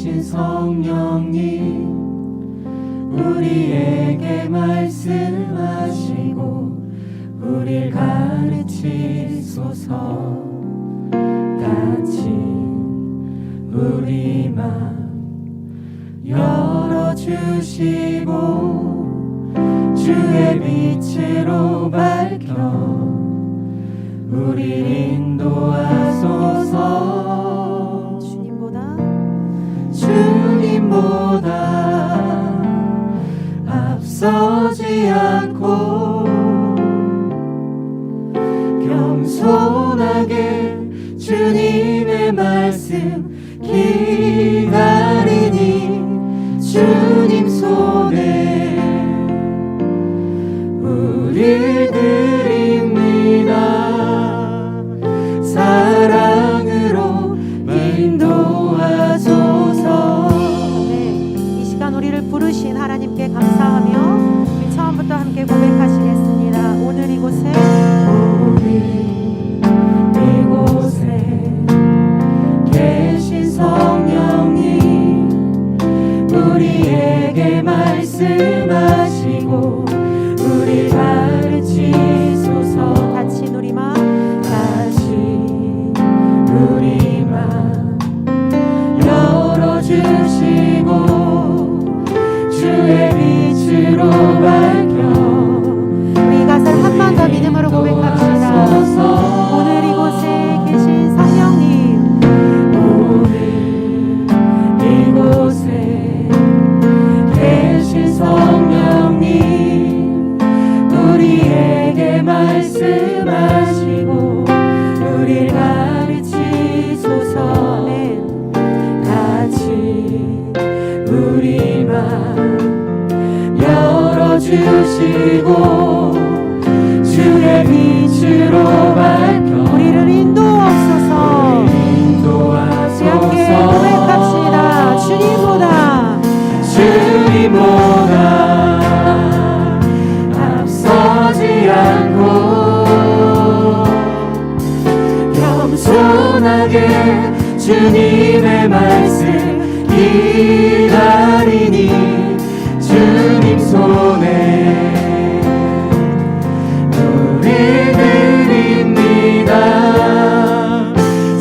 계신 성령님 우리에게 말씀하시고 우릴 가르치소서. 같이 우리 맘 열어주시고 주의 빛으로 밝혀 우릴 인도하소서. 주님보다 앞서지 않고 겸손하게 주님의 말씀 기다리니 주님 손에 우릴 드립니다. 사랑으로 인도하소서. 네, 이 시간 우리를 부르신 하나님께 감사하며 우리 처음부터 함께 고백하시겠습니다. 오늘 이곳에 계신 성령님 우리에게 말씀하시고 우리 가르치소서. 같이 우리 맘 열어주시고 주의 빛으로 밝혀 우리 가사를 한 번 더 믿음으로 고백합시다. 오늘 이곳에 계신 성령님 이곳에 계신 성령님 우리에게 말씀하시고 우릴 가르치소서. 같이 우리 맘 열어주시고 주의 빛으로 밝혀 우리를 인도하소서. 함께 고백합시다. 주님보다 앞서지 않고 겸손하게 주님의 말씀 기다리니 주님 손에 우리 드립니다.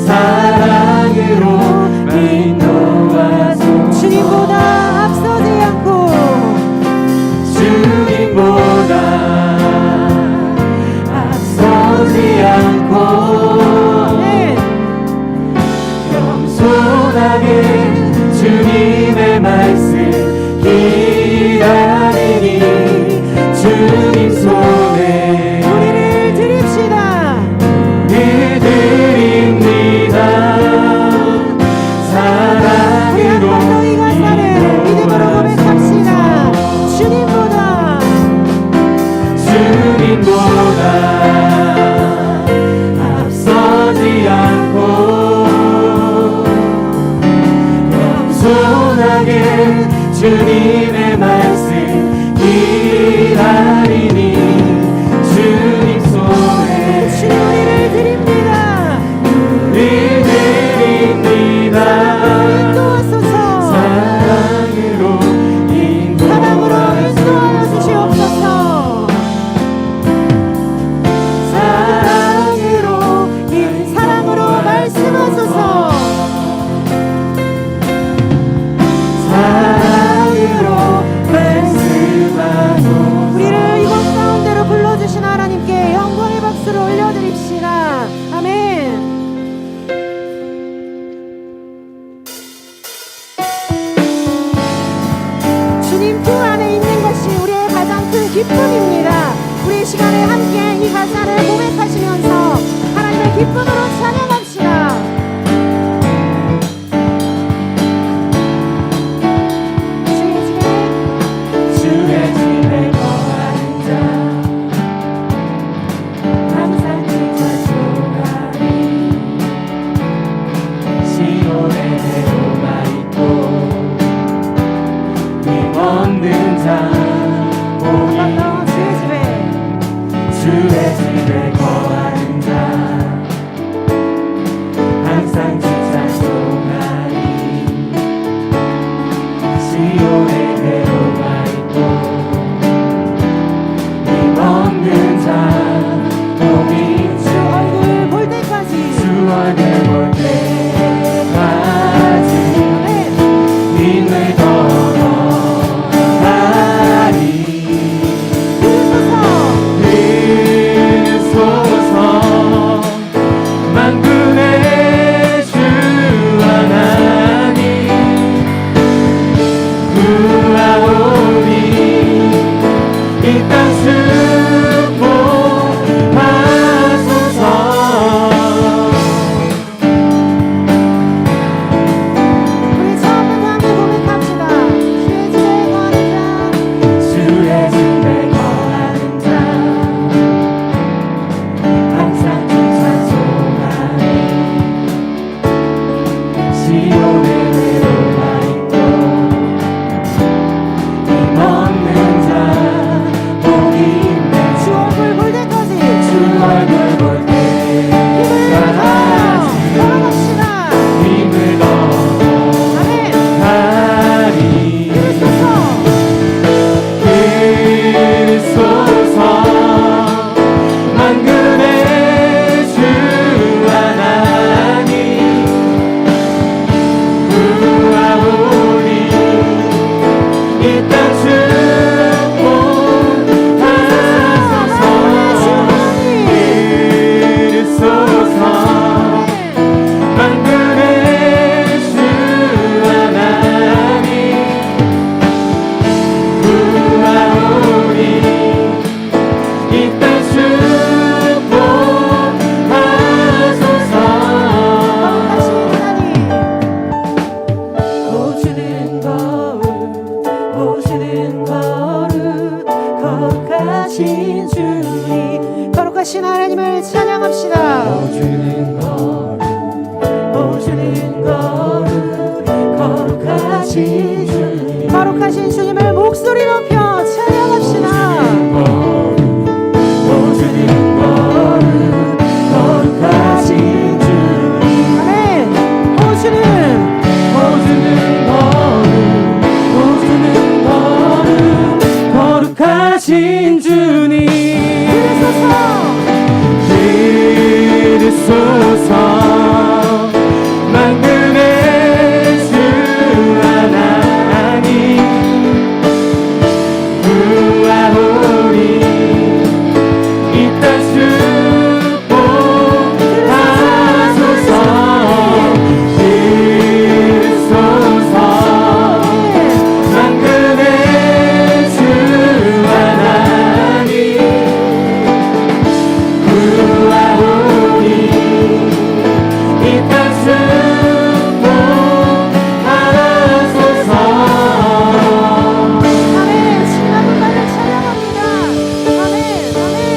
사랑으로 인도하소서. 주님보다 앞서지 않고 겸손하게 주님의 말씀 기다리니 주님 손에 우리를 드립시다. 드립니다. 사랑으로 이 가사를 믿음으로 고백합시다. 주님보다 앞서지 않고 겸손하게 주님의 말씀 기다리니 주님 손에 우리를 드립니다. 인도하소서. 사랑으로 인도하여 주시옵소서. 사랑으로 말씀하소서. 우리를 이곳 가운데로 불러주신 하나님께 영광의 박수를 올려드립시다. 아멘. 주님 품 안에 있는 것이 우리의 가장 큰 기쁨입니다. 우리 시간에 함께 이 가사를 고백하시면서 하나님의 기쁨으로 찬양합시다. 주의 집에 거하는 자 항상 주차 조가리 시온에 내로가 있고 힘없는 자 주의 집에 거하는 자 항상 주차 조가리 얼굴 볼 때까지 아멘. 힘을 더하리 그리소서 만군의 주 하나님 구하오니 이 땅 축복하소서 우리 처음부터 함께 고백합시다. 주의 집에 거하는 자, 주의 집에 거하는 자 항상 주 찬송하네 시온에 외로가 있고 힘없는 자 복이 있네 주 얼굴 볼 때까지 주 얼굴 볼 힘을 다하여 때까지 걸어갑시다. 힘을 아멘. 더하리 그리스도서 그리소서 만군의 주 하나님 구하오니 이 땅 축복하소서 그리소서 만군의 주 하나님 구하오니 이 땅 축복하소서 오시는 거룩 오시는 거룩 거룩하신 주님 거룩하신 하나님을 찬양합시다. 오시는 거룩 오시는 거룩 거룩하신 주님 거룩하신 주님을 목소리 높여 찬양합시다. 오시는 거룩 거룩하신 주님 아멘. 오시는 오시는 거룩 거룩하신 주님 그리소서 그리소서 만군의 주 하나님 구하오니 이 땅 축복하소서 그리소서 만군의 주 하나님 구하오니 이 땅 축복하소서 아멘. 신나는 말을 찬양합니다. 아멘. 아멘.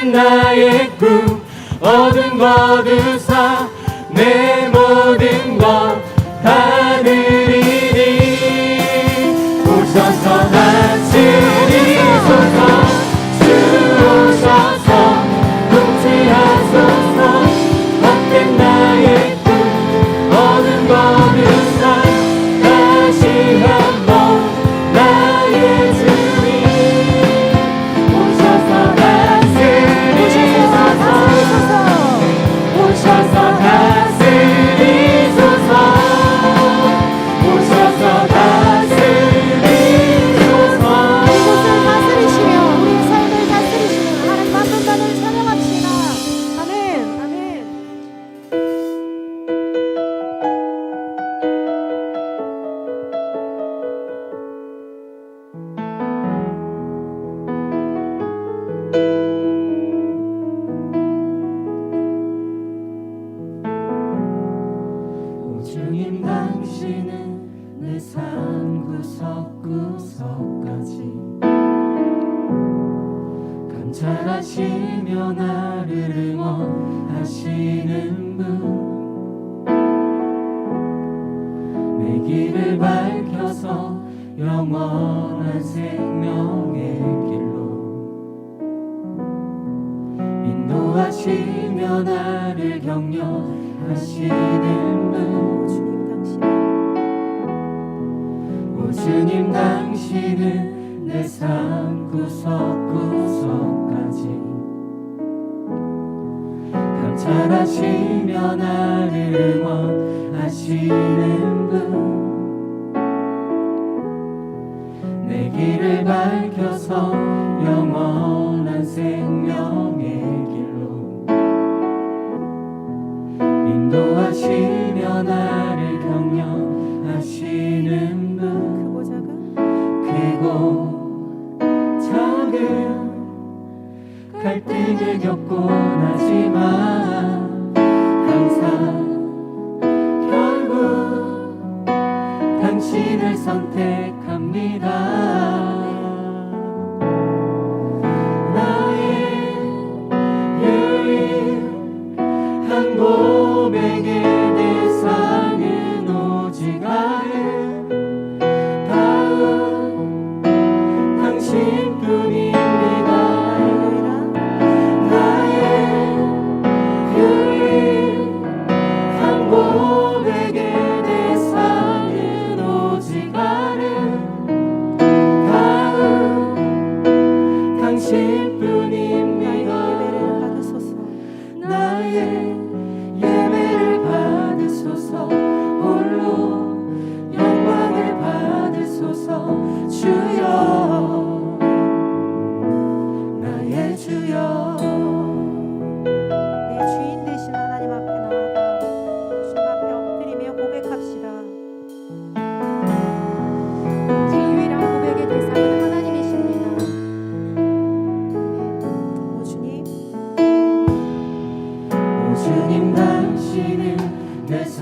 헛된 나의 꿈 어둠 거두사 내 모든 것 하늘이니 오셔서 다스리소서 주 오셔서 통치하소서 헛된 나의 꿈 어둠 거두사 다시 한번 나의 주님 오셔서 다스리소서 오셔서 다스리소서 오셔서 다스리소서 이곳을 다스리시며 우리의 삶을 다스리시는 하나님 한 분만을 찬양합시다. 아멘. 아멘. 오 주님 당신은 내 삶 구석구석까지 감찰하시며 나를 응원하시는 분 내 길을 밝혀서 영원한 생명의 길로 인도하시며 나를 격려하시는 분 주님 당신 오 주님 당신은 내 삶 구석구석까지 감찰하시며 나를 응원하시는 분 내 길을 밝혀서 영원한 생명의 길로 인도하시며 나를 격려하시는 분 크고 작은 크고 작은 갈등을 겪곤 하지만 항상 결국 당신을 선택합니다. 나의 유일한 고백의 대상은 오직 아름다운 당신뿐입니다. 나의 유일한 고백의 대상은 오직 아름다운 당신뿐입니다. 나의 예배를 받으소서 홀로 영광을 받으소서 주여 나의 주여 내 주인 되신 하나님 앞에 나아가 주님 앞에 엎드리며 고백합시다. 제 유일한 고백의 대상은 하나님이십니다. 오 주님 오 주님 당신은 내 삶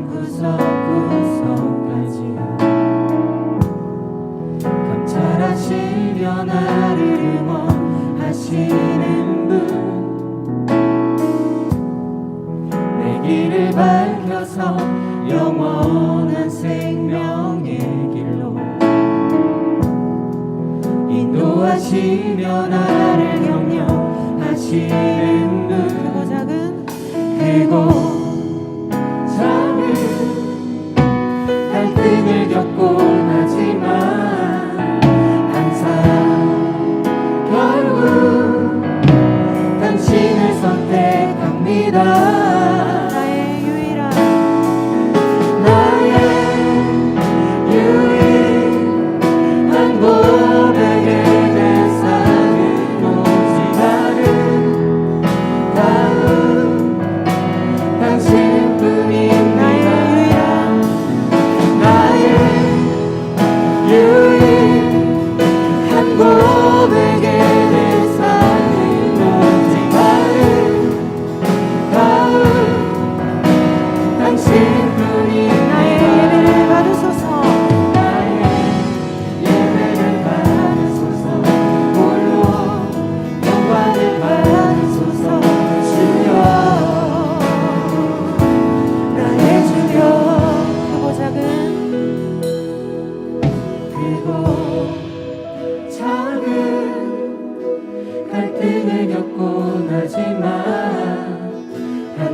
구석구석까지 감찰하시며 나를 응원하시는 분 내 길을 밝혀서 영원한 생명의 길로 인도하시며 나를 격려하시는 분 크고 작은 크고 작은 갈등을 겪곤 하지만 항상 결국 당신을 선택합니다. 나의 유일한 고백의 대상은 오직 아름다운 당신뿐입니다. 나의 유일한 고백의 대상은 오직 아름다운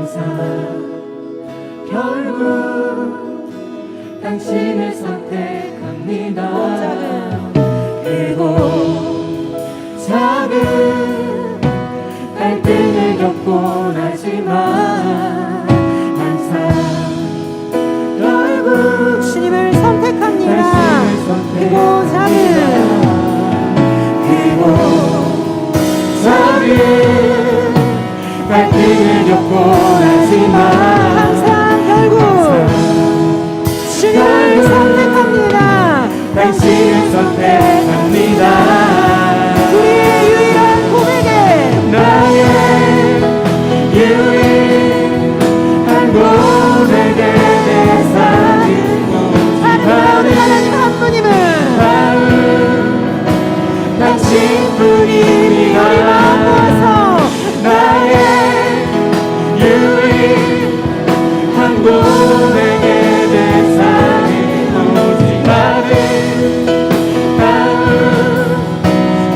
항상 결국 당신을 선택합니다. 그리고 작은 갈등을 겪곤 하지만 항상 결국 주님을 선택합니다. 그리고 작은 갈등을 겪곤 하지만 항상 결국 주님을 선택합니다. 당신을 선택합니다. 우리의 유일한 고백에 나의 유일한 고백의 대상은 아름다운 하나님 한 분임을 당신뿐이니 우리 마음 모아서 나의 유일한 고백의 대상은 오직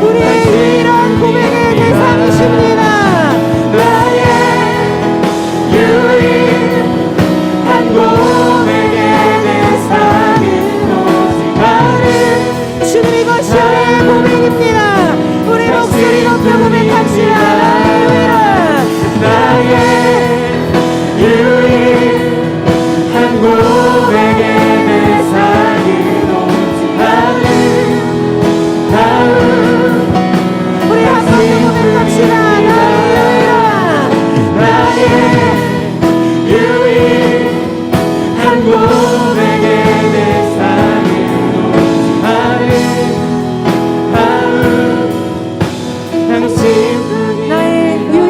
우리의 유일한 고백의 대상이십니다. 나의 유일한 고백의 대상은 오직 주님 이것이 우리의 고백입니다. 우리 목소리 높여 고백합시다. 나의 유일한 고백의 대상은 오직 우리 한 번 더 고백합시다. 나의 유일한 고백의 대상은 오직 당신뿐이 나의 유일한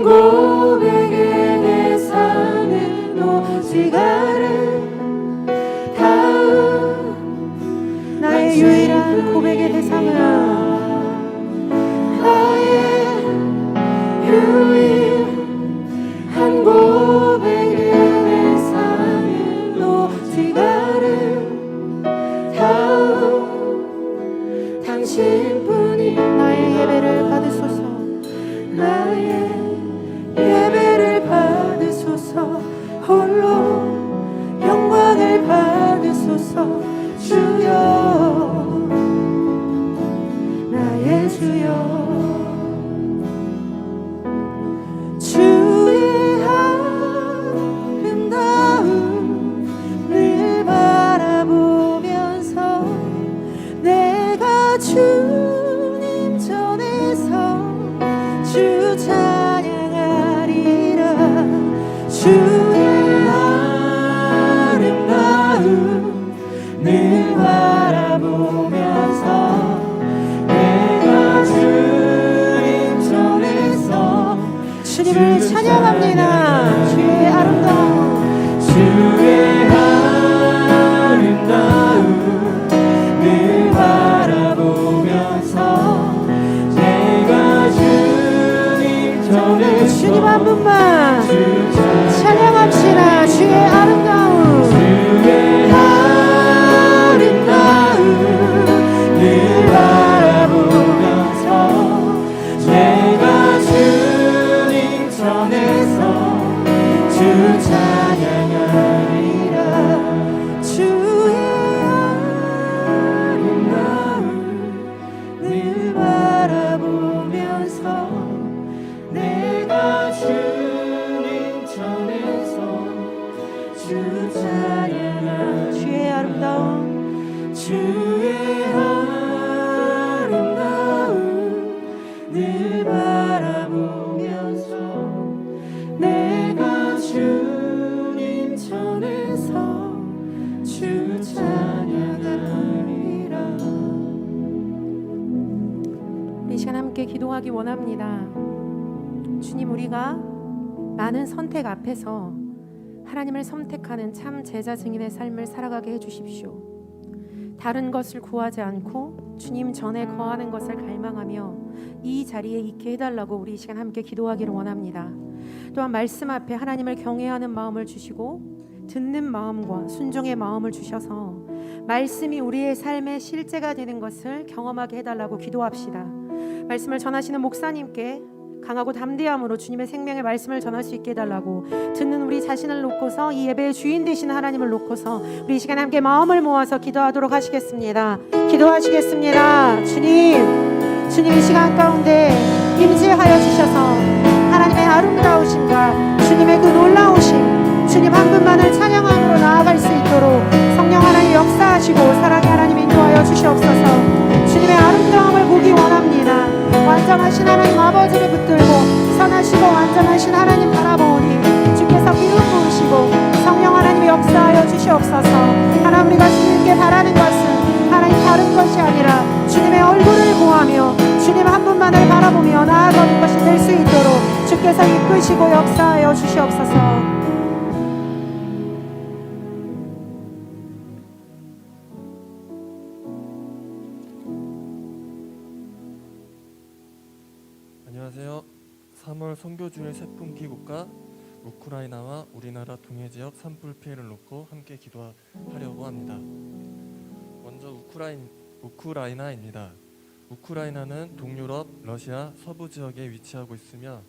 고백의 대상은 오직 나의 유일한 고백의 대상은 나의 유일한 고백의 대상은 오직 당신뿐이 나의 예배를 받으소서. 나의 예배를 받으소서. 홀로 영광을 받으소서. 주여 나의 주여 주의 아름다움을 바라보면서 내가 주님 전에서 주 찬양하리라. 주의 아름다움을 바라보면서 내가 주님 전에서 주님을 찬양합니다. 주의 아름다움 주의 아름다움을 바라보면서 내가 주님 전에서 주님 한 분만 주 찬양합시다. 주의 아름다움 주의 아름다움을 바라보면서 내가 주님 전에서 주 찬양하리라. 주의 아름다움을 바라보면서 내가 주님 전에서 주 찬양하리라. 주의 아름다움 주의 아름다움을 바라보면서 내가 주님 전에서 주 찬양하리라. 이 시간 함께 기도하기 원합니다. 주님, 우리가 많은 선택 앞에서 하나님을 선택하는 참 제자 증인의 삶을 살아가게 해주십시오. 다른 것을 구하지 않고 주님 전에 거하는 것을 갈망하며 이 자리에 있게 해달라고 우리 이 시간 함께 기도하기를 원합니다. 또한 말씀 앞에 하나님을 경외하는 마음을 주시고 듣는 마음과 순종의 마음을 주셔서 말씀이 우리의 삶의 실제가 되는 것을 경험하게 해달라고 기도합시다. 말씀을 전하시는 목사님께 강하고 담대함으로 주님의 생명의 말씀을 전할 수 있게 해달라고, 듣는 우리 자신을 놓고서 이 예배의 주인 되시는 하나님을 놓고서 우리 이 시간에 함께 마음을 모아서 기도하도록 하시겠습니다. 기도하시겠습니다. 주님 이 시간 가운데 임재하여 주셔서 하나님의 아름다우심과 주님의 그 놀라우심, 주님 한 분만을 찬양함으로 나아갈 수 있도록 성령 하나님 역사하시고 사랑의 하나님 인도하여 주시옵소서. 주님의 아름다움을 보기 원합니다. 완전하신 하나님 아버지를 붙들고 선하시고 완전하신 하나님 바라보니 주께서 기름 부으시고 성령 하나님이 역사하여 주시옵소서. 하나님 우리가 주님께 바라는 것은 하나님 다른 것이 아니라 주님의 얼굴을 보하며 주님 한 분만을 바라보며 나아가는 것이 될 수 있도록 주께서 이끄시고 역사하여 주시옵소서. 안녕하세요. 3월 선교주일 세풍기국과 우크라이나와 우리나라 동해 지역 산불 피해를 놓고 함께 기도하려고 합니다. 먼저 우크라이나입니다. 우크라이나는 동유럽, 러시아 서부 지역에 위치하고 있으며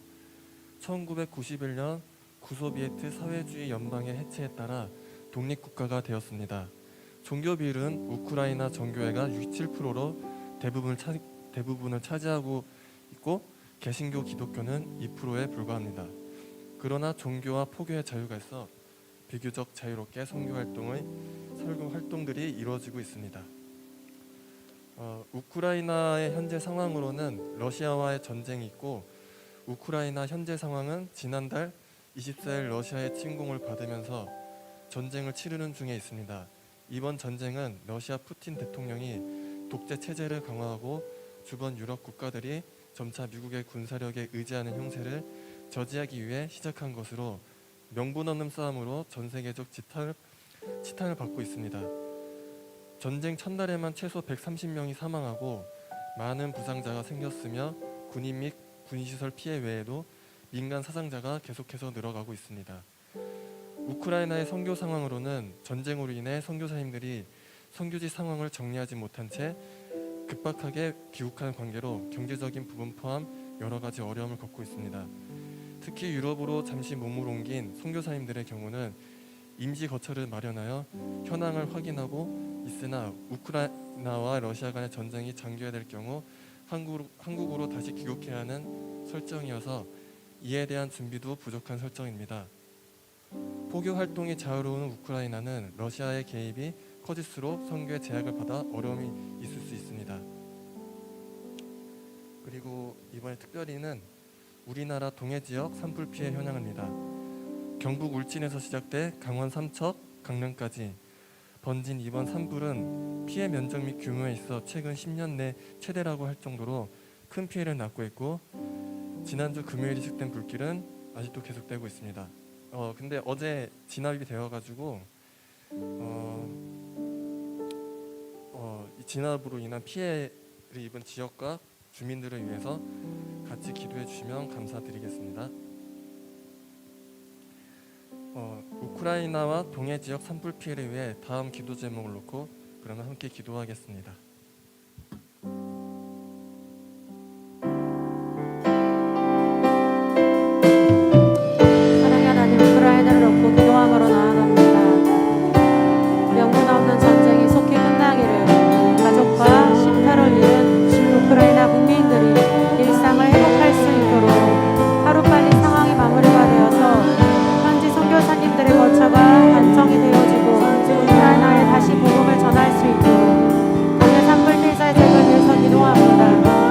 1991년 구소비에트 사회주의 연방의 해체에 따라 독립국가가 되었습니다. 종교 비율은 우크라이나 정교회가 67%로 대부분을 차지하고 있고 개신교 기독교는 2%에 불과합니다. 그러나 종교와 포교의 자유가 있어 비교적 자유롭게 선교 활동들이 이루어지고 있습니다. 우크라이나의 현재 상황으로는 러시아와의 전쟁이 있고 우크라이나 현재 상황은 지난달 24일 러시아의 침공을 받으면서 전쟁을 치르는 중에 있습니다. 이번 전쟁은 러시아 푸틴 대통령이 독재 체제를 강화하고 주변 유럽 국가들이 점차 미국의 군사력에 의지하는 형세를 저지하기 위해 시작한 것으로 명분 없는 싸움으로 전 세계적 치탄을 받고 있습니다. 전쟁 첫날에만 최소 130명이 사망하고 많은 부상자가 생겼으며 군인 및 군시설 피해 외에도 민간 사상자가 계속해서 늘어가고 있습니다. 우크라이나의 선교 상황으로는 전쟁으로 인해 선교사님들이 선교지 상황을 정리하지 못한 채 급박하게 귀국하는 관계로 경제적인 부분 포함 여러 가지 어려움을 겪고 있습니다. 특히 유럽으로 잠시 몸을 옮긴 선교사님들의 경우는 임시 거처를 마련하여 현황을 확인하고 있으나 우크라이나와 러시아 간의 전쟁이 장기화될 경우 한국으로 다시 귀국해야 하는 설정이어서 이에 대한 준비도 부족한 설정입니다. 포교 활동이 자유로운 우크라이나는 러시아의 개입이 커질수록 선교에 제약을 받아 어려움이 있을 수 있습니다. 그리고 이번에 특별히는 우리나라 동해 지역 산불 피해 현황입니다. 경북 울진에서 시작돼 강원 삼척, 강릉까지 번진 이번 산불은 피해 면적 및 규모에 있어 최근 10년 내 최대라고 할 정도로 큰 피해를 낳고 있고 지난주 금요일에 시작된 불길은 아직도 계속되고 있습니다. 근데 어제 진압이 되어가지고 이 진압으로 인한 피해를 입은 지역과 주민들을 위해서 같이 기도해 주시면 감사드리겠습니다. 우크라이나와 동해 지역 산불 피해를 위해 다음 기도 제목을 놓고 그러면 함께 기도하겠습니다. 사랑의 하나님, 우크라이나를 놓고 기도함으로 나아갑니다. 명분 없는 전쟁이 속히 끝나기를, 가족과 쉼터를 잃은 우크라이나 국민들이 일상을 회복할 수 있도록 하루빨리 상황이 마무리가 되어서 현지 선교사님들의 거처가 안정이 되어지고 우크라이나에 다시 복음을 전할 수 있도록 동해 산불 피해자의 재를 위해서 기도합니다.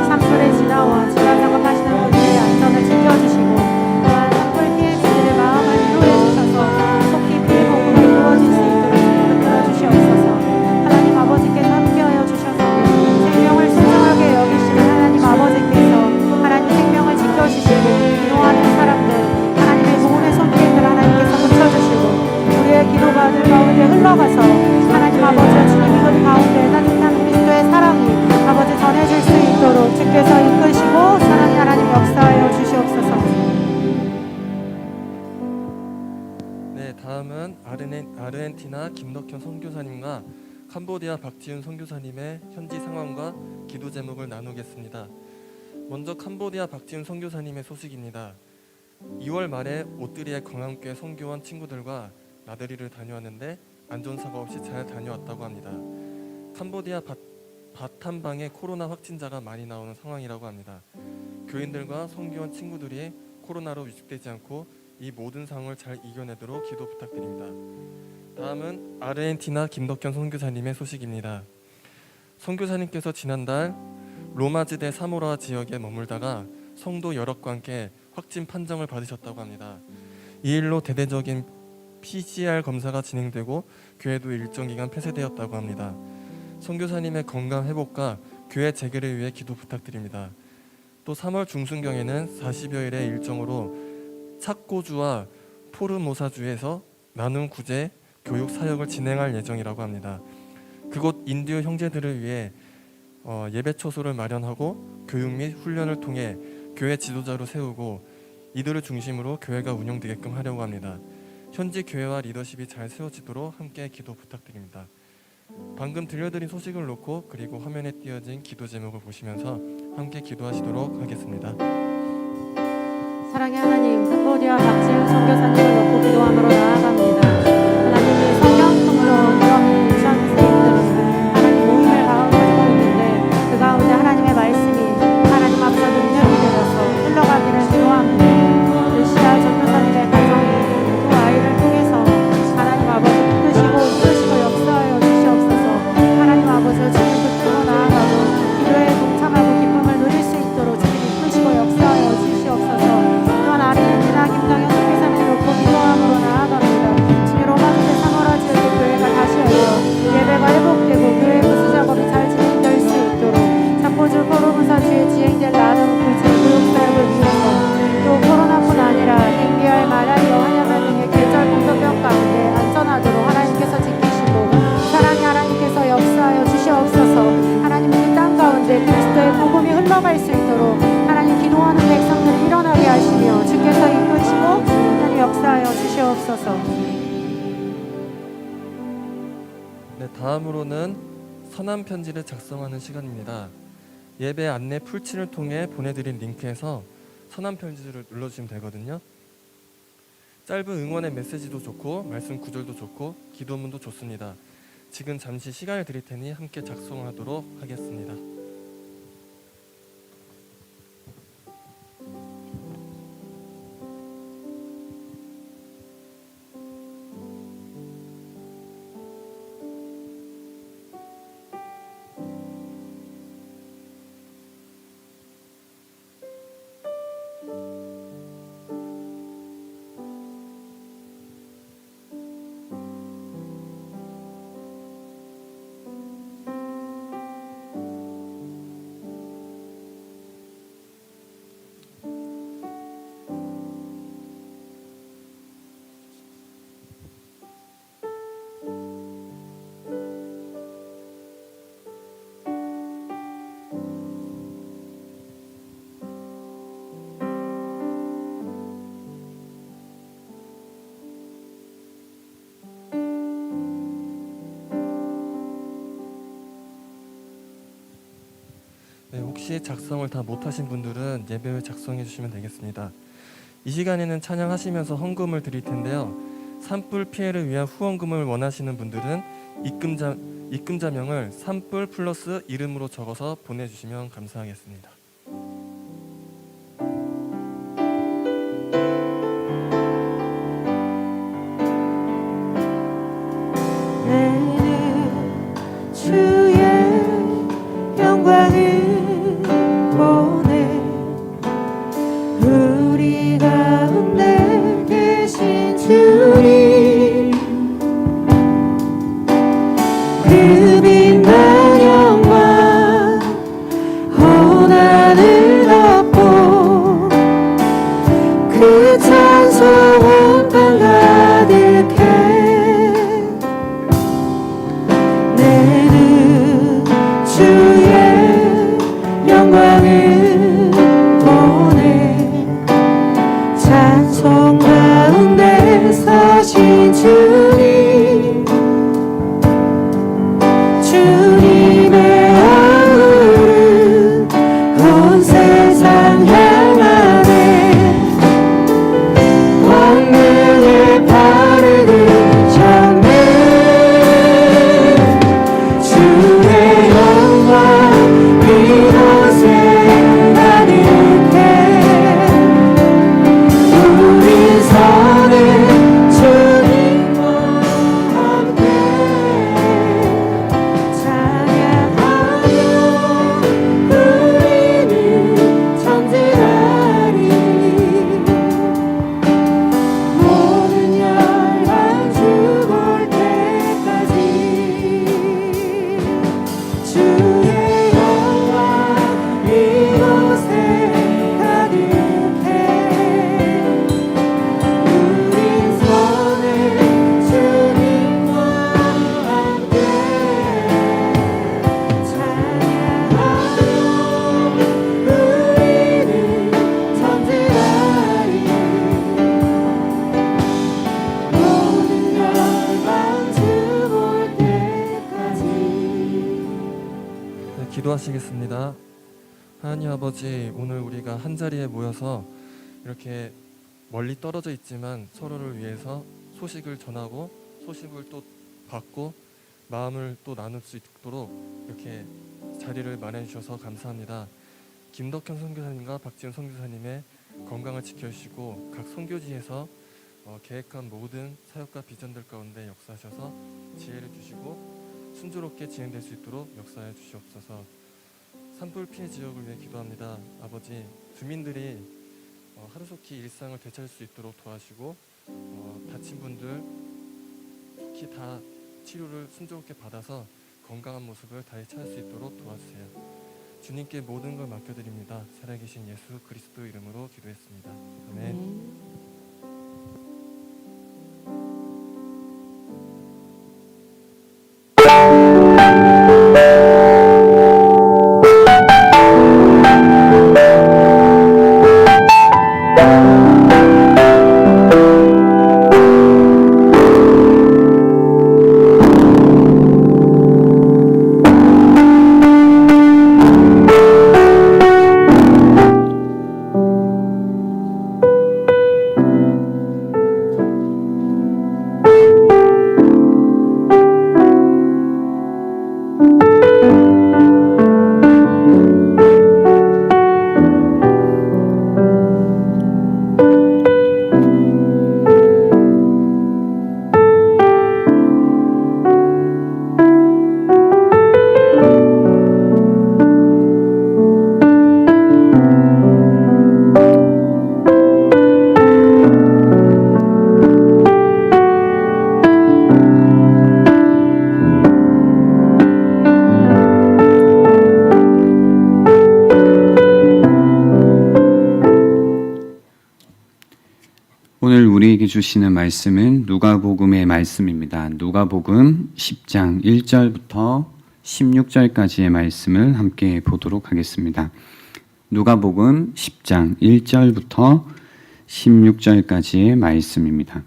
산불의 진화와 진화 작업하시는 분들의 안전을 지켜주시고 또한 산불 피해자들의 마음을 위로해 주셔서 속히 피해 복음이 이루어질 수 있도록 붙들어 주시옵소서. 하나님 아버지께서 함께하여 주셔서 생명을 소중하게 여기시는 하나님 아버지께서 하나님 생명을 지켜주시고 기도하는 사람들 하나님의 복음의 손길들 하나님께서 붙여주시고 우리의 기도가 늘 가운데 흘러가서 하나님 아버지와 주님이 그 가운데 따뜻한 그리스도의 사랑이 아버지 전해질 수 있도록 주께서 이끄시고 사랑의 하나님 역사하여 주시옵소서. 네, 다음은 아르헨티나 김덕현 선교사님과 캄보디아 박지훈 선교사님의 현지 상황과 기도 제목을 나누겠습니다. 먼저 캄보디아 박지훈 선교사님의 소식입니다. 2월 말에 오뜨리의 광암교회 선교원 친구들과 나들이를 다녀왔는데 안전사고 없이 잘 다녀왔다고 합니다. 캄보디아 바탐방에 코로나 확진자가 많이 나오는 상황이라고 합니다. 교인들과 선교원 친구들이 코로나로 위축되지 않고 이 모든 상황을 잘 이겨내도록 기도 부탁드립니다. 다음은 아르헨티나 김덕현 선교사님의 소식입니다. 선교사님께서 지난달 로마지대 사모라 지역에 머물다가 성도 여럿과 함께 확진 판정을 받으셨다고 합니다. 이 일로 대대적인 PCR 검사가 진행되고 교회도 일정 기간 폐쇄되었다고 합니다. 선교사님의 건강 회복과 교회 재개를 위해 기도 부탁드립니다. 또 3월 중순경에는 40여일의 일정으로 착고주와 포르모사주에서 나눔 구제 교육 사역을 진행할 예정이라고 합니다. 그곳 인디오 형제들을 위해 예배 초소를 마련하고 교육 및 훈련을 통해 교회 지도자로 세우고 이들을 중심으로 교회가 운영되게끔 하려고 합니다. 현지 교회와 리더십이 잘 세워지도록 함께 기도 부탁드립니다. 방금 들려드린 소식을 놓고 그리고 화면에 띄어진 기도 제목을 보시면서 함께 기도하시도록 하겠습니다. 사랑의 하나님, 캄보디아 박지훈 선교사님을 놓고 기도함으로 나아갑니다. 하나님이 성경통으로 이런 미션 선생님들은 하나님 모임을 가지고 있는데 그 가운데 하나님의 말씀이 하나님 앞에서 능력이 되어서 흘러가기를 기도합니다. 시아 전도사님의 가정이 두 아이를 통해서 하나님 아버지 이끄시고 역사하여 주시옵소서. 하나님 아버지 주님 붙들고 나아가고 기도에 동참하고 기쁨을 누릴 수 있도록 주님 이끄시고 역사하여 주시옵소서. 또한 아르헨티나 김정현 선교사님을 놓고 기도함으로 나아갑니다. 주님 로마지대 사모라 지역의 교회가 다시 열려 예배가 회복되고 교회 부수 작업이 잘 진행될 수 있도록 착고주 포르무사주에 진행될 나눔 구제 교육사역을 위해서 또 코로나뿐 아니라 댕기알 말라리아 환염병 등의 계절 공포병 가운데 안전하도록 하나님께서 지키시고 사랑의 하나님께서 역사하여 주시옵소서. 하나님 이 땅 가운데 그리스도의 복음이 흘러갈 수 있도록 하나님 기도하는 백성들이 일어나게 하시며 주께서 이끄시고 하나님 역사하여 주시옵소서. 네, 다음으로는 선한 편지를 작성하는 시간입니다. 예배 안내 풀칠을 통해 보내드린 링크에서 선한 편지를 눌러주시면 되거든요. 짧은 응원의 메시지도 좋고 말씀 구절도 좋고 기도문도 좋습니다. 지금 잠시 시간을 드릴 테니 함께 작성하도록 하겠습니다. 네, 혹시 작성을 다 못하신 분들은 예배 후에 작성해 주시면 되겠습니다. 이 시간에는 찬양하시면서 헌금을 드릴 텐데요. 산불 피해를 위한 후원금을 원하시는 분들은 입금자명을 산불 플러스 이름으로 적어서 보내주시면 감사하겠습니다. 내는 주의 영광을 보내 우리 가운데 계신 주님 그 빛난 영광 오나 기도하시겠습니다. 하나님 아버지, 오늘 우리가 한 자리에 모여서 이렇게 멀리 떨어져 있지만 서로를 위해서 소식을 전하고 소식을 또 받고 마음을 또 나눌 수 있도록 이렇게 자리를 마련해 주셔서 감사합니다. 김덕현 선교사님과 박지훈 선교사님의 건강을 지켜주시고 각 선교지에서 계획한 모든 사역과 비전들 가운데 역사하셔서 지혜를 주시고 순조롭게 진행될 수 있도록 역사해 주시옵소서. 산불 피해 지역을 위해 기도합니다. 아버지, 주민들이 하루속히 일상을 되찾을 수 있도록 도와주시고 다친 분들 속히 다 치료를 순조롭게 받아서 건강한 모습을 다시 찾을 수 있도록 도와주세요. 주님께 모든 걸 맡겨드립니다. 살아계신 예수 그리스도 이름으로 기도했습니다. 아멘. 오늘 우리에게 주시는 말씀은 누가복음의 말씀입니다. 누가복음 10장 1절부터 16절까지의 말씀을 함께 보도록 하겠습니다. 누가복음 10장 1절부터 16절까지의 말씀입니다.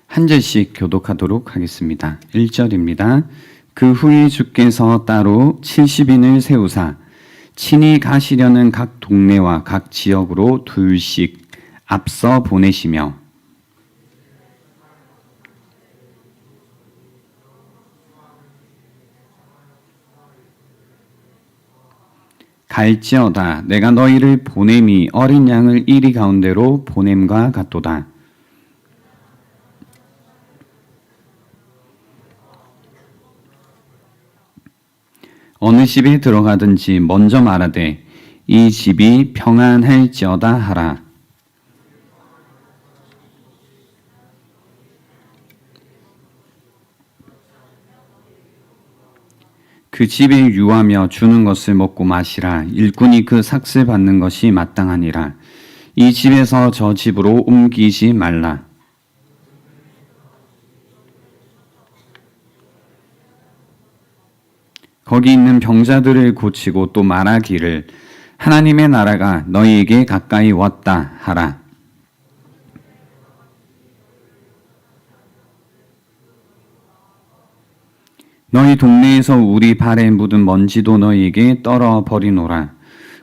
한 절씩 교독하도록 하겠습니다. 1절입니다. 그 후에 주께서 따로 70인을 세우사 친히 가시려는 각 동네와 각 지역으로 둘씩 앞서 보내시며 갈지어다 내가 너희를 보냄이 어린 양을 이리 가운데로 보냄과 같도다. 어느 집에 들어가든지 먼저 말하되 이 집이 평안할지어다 하라. 그 집에 유하며 주는 것을 먹고 마시라. 일꾼이 그 삭을 받는 것이 마땅하니라. 이 집에서 저 집으로 옮기지 말라. 거기 있는 병자들을 고치고 또 말하기를 하나님의 나라가 너희에게 가까이 왔다 하라. 너희 동네에서 우리 발에 묻은 먼지도 너희에게 떨어 버리노라.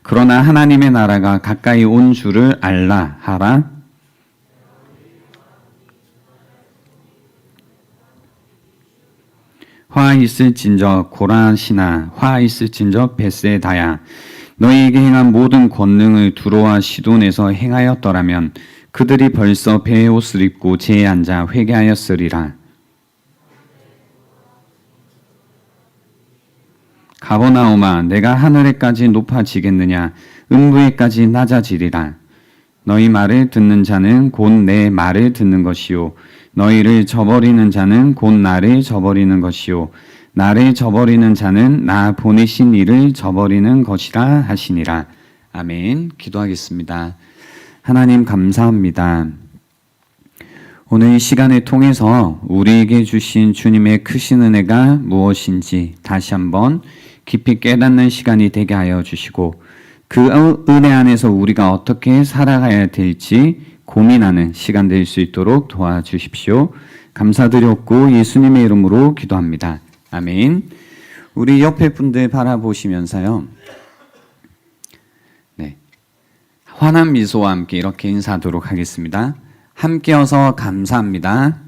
그러나 하나님의 나라가 가까이 온 줄을 알라 하라. 화 있을진저 고라시나 화 있을진저 벳세다야 너희에게 행한 모든 권능을 두로와 시돈에서 행하였더라면 그들이 벌써 배의 옷을 입고 제에 앉아 회개하였으리라. 가버나움아 내가 하늘에까지 높아지겠느냐 음부에까지 낮아지리라. 너희 말을 듣는 자는 곧 내 말을 듣는 것이요 너희를 저버리는 자는 곧 나를 저버리는 것이요 나를 저버리는 자는 나 보내신 이를 저버리는 것이라 하시니라. 아멘. 기도하겠습니다. 하나님 감사합니다. 오늘 이 시간을 통해서 우리에게 주신 주님의 크신 은혜가 무엇인지 다시 한번 깊이 깨닫는 시간이 되게 하여 주시고 그 은혜 안에서 우리가 어떻게 살아가야 될지 고민하는 시간 될 수 있도록 도와주십시오. 감사드렸고 예수님의 이름으로 기도합니다. 아멘. 우리 옆에 분들 바라보시면서요. 네. 환한 미소와 함께 이렇게 인사하도록 하겠습니다. 함께여서 감사합니다.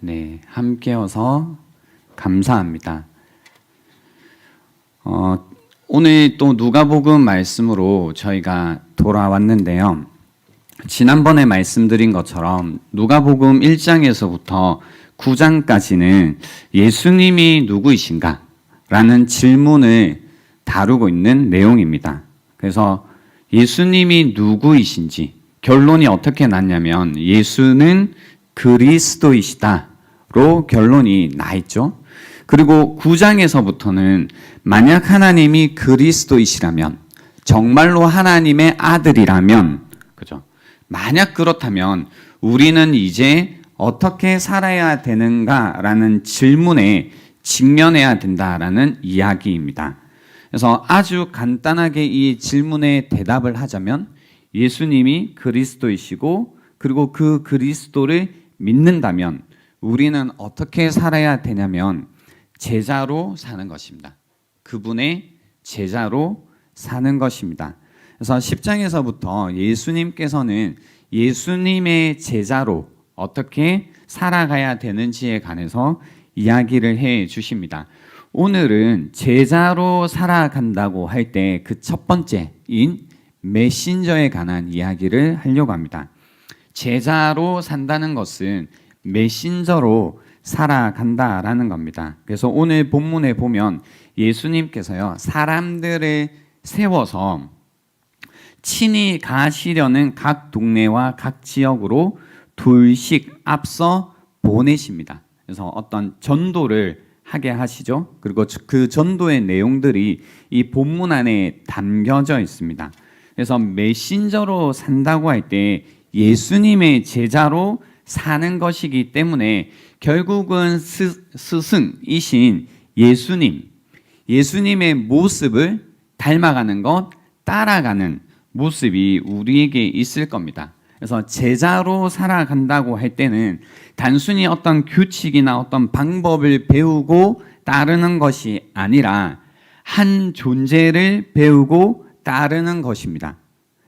네, 함께여서 감사합니다. 오늘 또 누가복음 말씀으로 저희가 돌아왔는데요. 지난번에 말씀드린 것처럼 누가복음 1장에서부터 9장까지는 예수님이 누구이신가? 라는 질문을 다루고 있는 내용입니다. 그래서 예수님이 누구이신지 결론이 어떻게 났냐면 예수는 그리스도이시다로 결론이 나 있죠. 그리고 9장에서부터는 만약 하나님이 그리스도이시라면 정말로 하나님의 아들이라면 그죠? 만약 그렇다면 우리는 이제 어떻게 살아야 되는가라는 질문에 직면해야 된다라는 이야기입니다. 그래서 아주 간단하게 이 질문에 대답을 하자면 예수님이 그리스도이시고 그리고 그 그리스도를 믿는다면 우리는 어떻게 살아야 되냐면 제자로 사는 것입니다. 그분의 제자로 사는 것입니다. 그래서 10장에서부터 예수님께서는 예수님의 제자로 어떻게 살아가야 되는지에 관해서 이야기를 해 주십니다. 오늘은 제자로 살아간다고 할 때 그 첫 번째인 메신저에 관한 이야기를 하려고 합니다. 제자로 산다는 것은 메신저로 살아간다라는 겁니다. 그래서 오늘 본문에 보면 예수님께서요, 사람들을 세워서 친히 가시려는 각 동네와 각 지역으로 둘씩 앞서 보내십니다. 그래서 어떤 전도를 하게 하시죠. 그리고 그 전도의 내용들이 이 본문 안에 담겨져 있습니다. 그래서 메신저로 산다고 할 때 예수님의 제자로 사는 것이기 때문에 결국은 스승이신 예수님의 모습을 닮아가는 것, 따라가는 모습이 우리에게 있을 겁니다. 그래서 제자로 살아간다고 할 때는 단순히 어떤 규칙이나 어떤 방법을 배우고 따르는 것이 아니라 한 존재를 배우고 따르는 것입니다.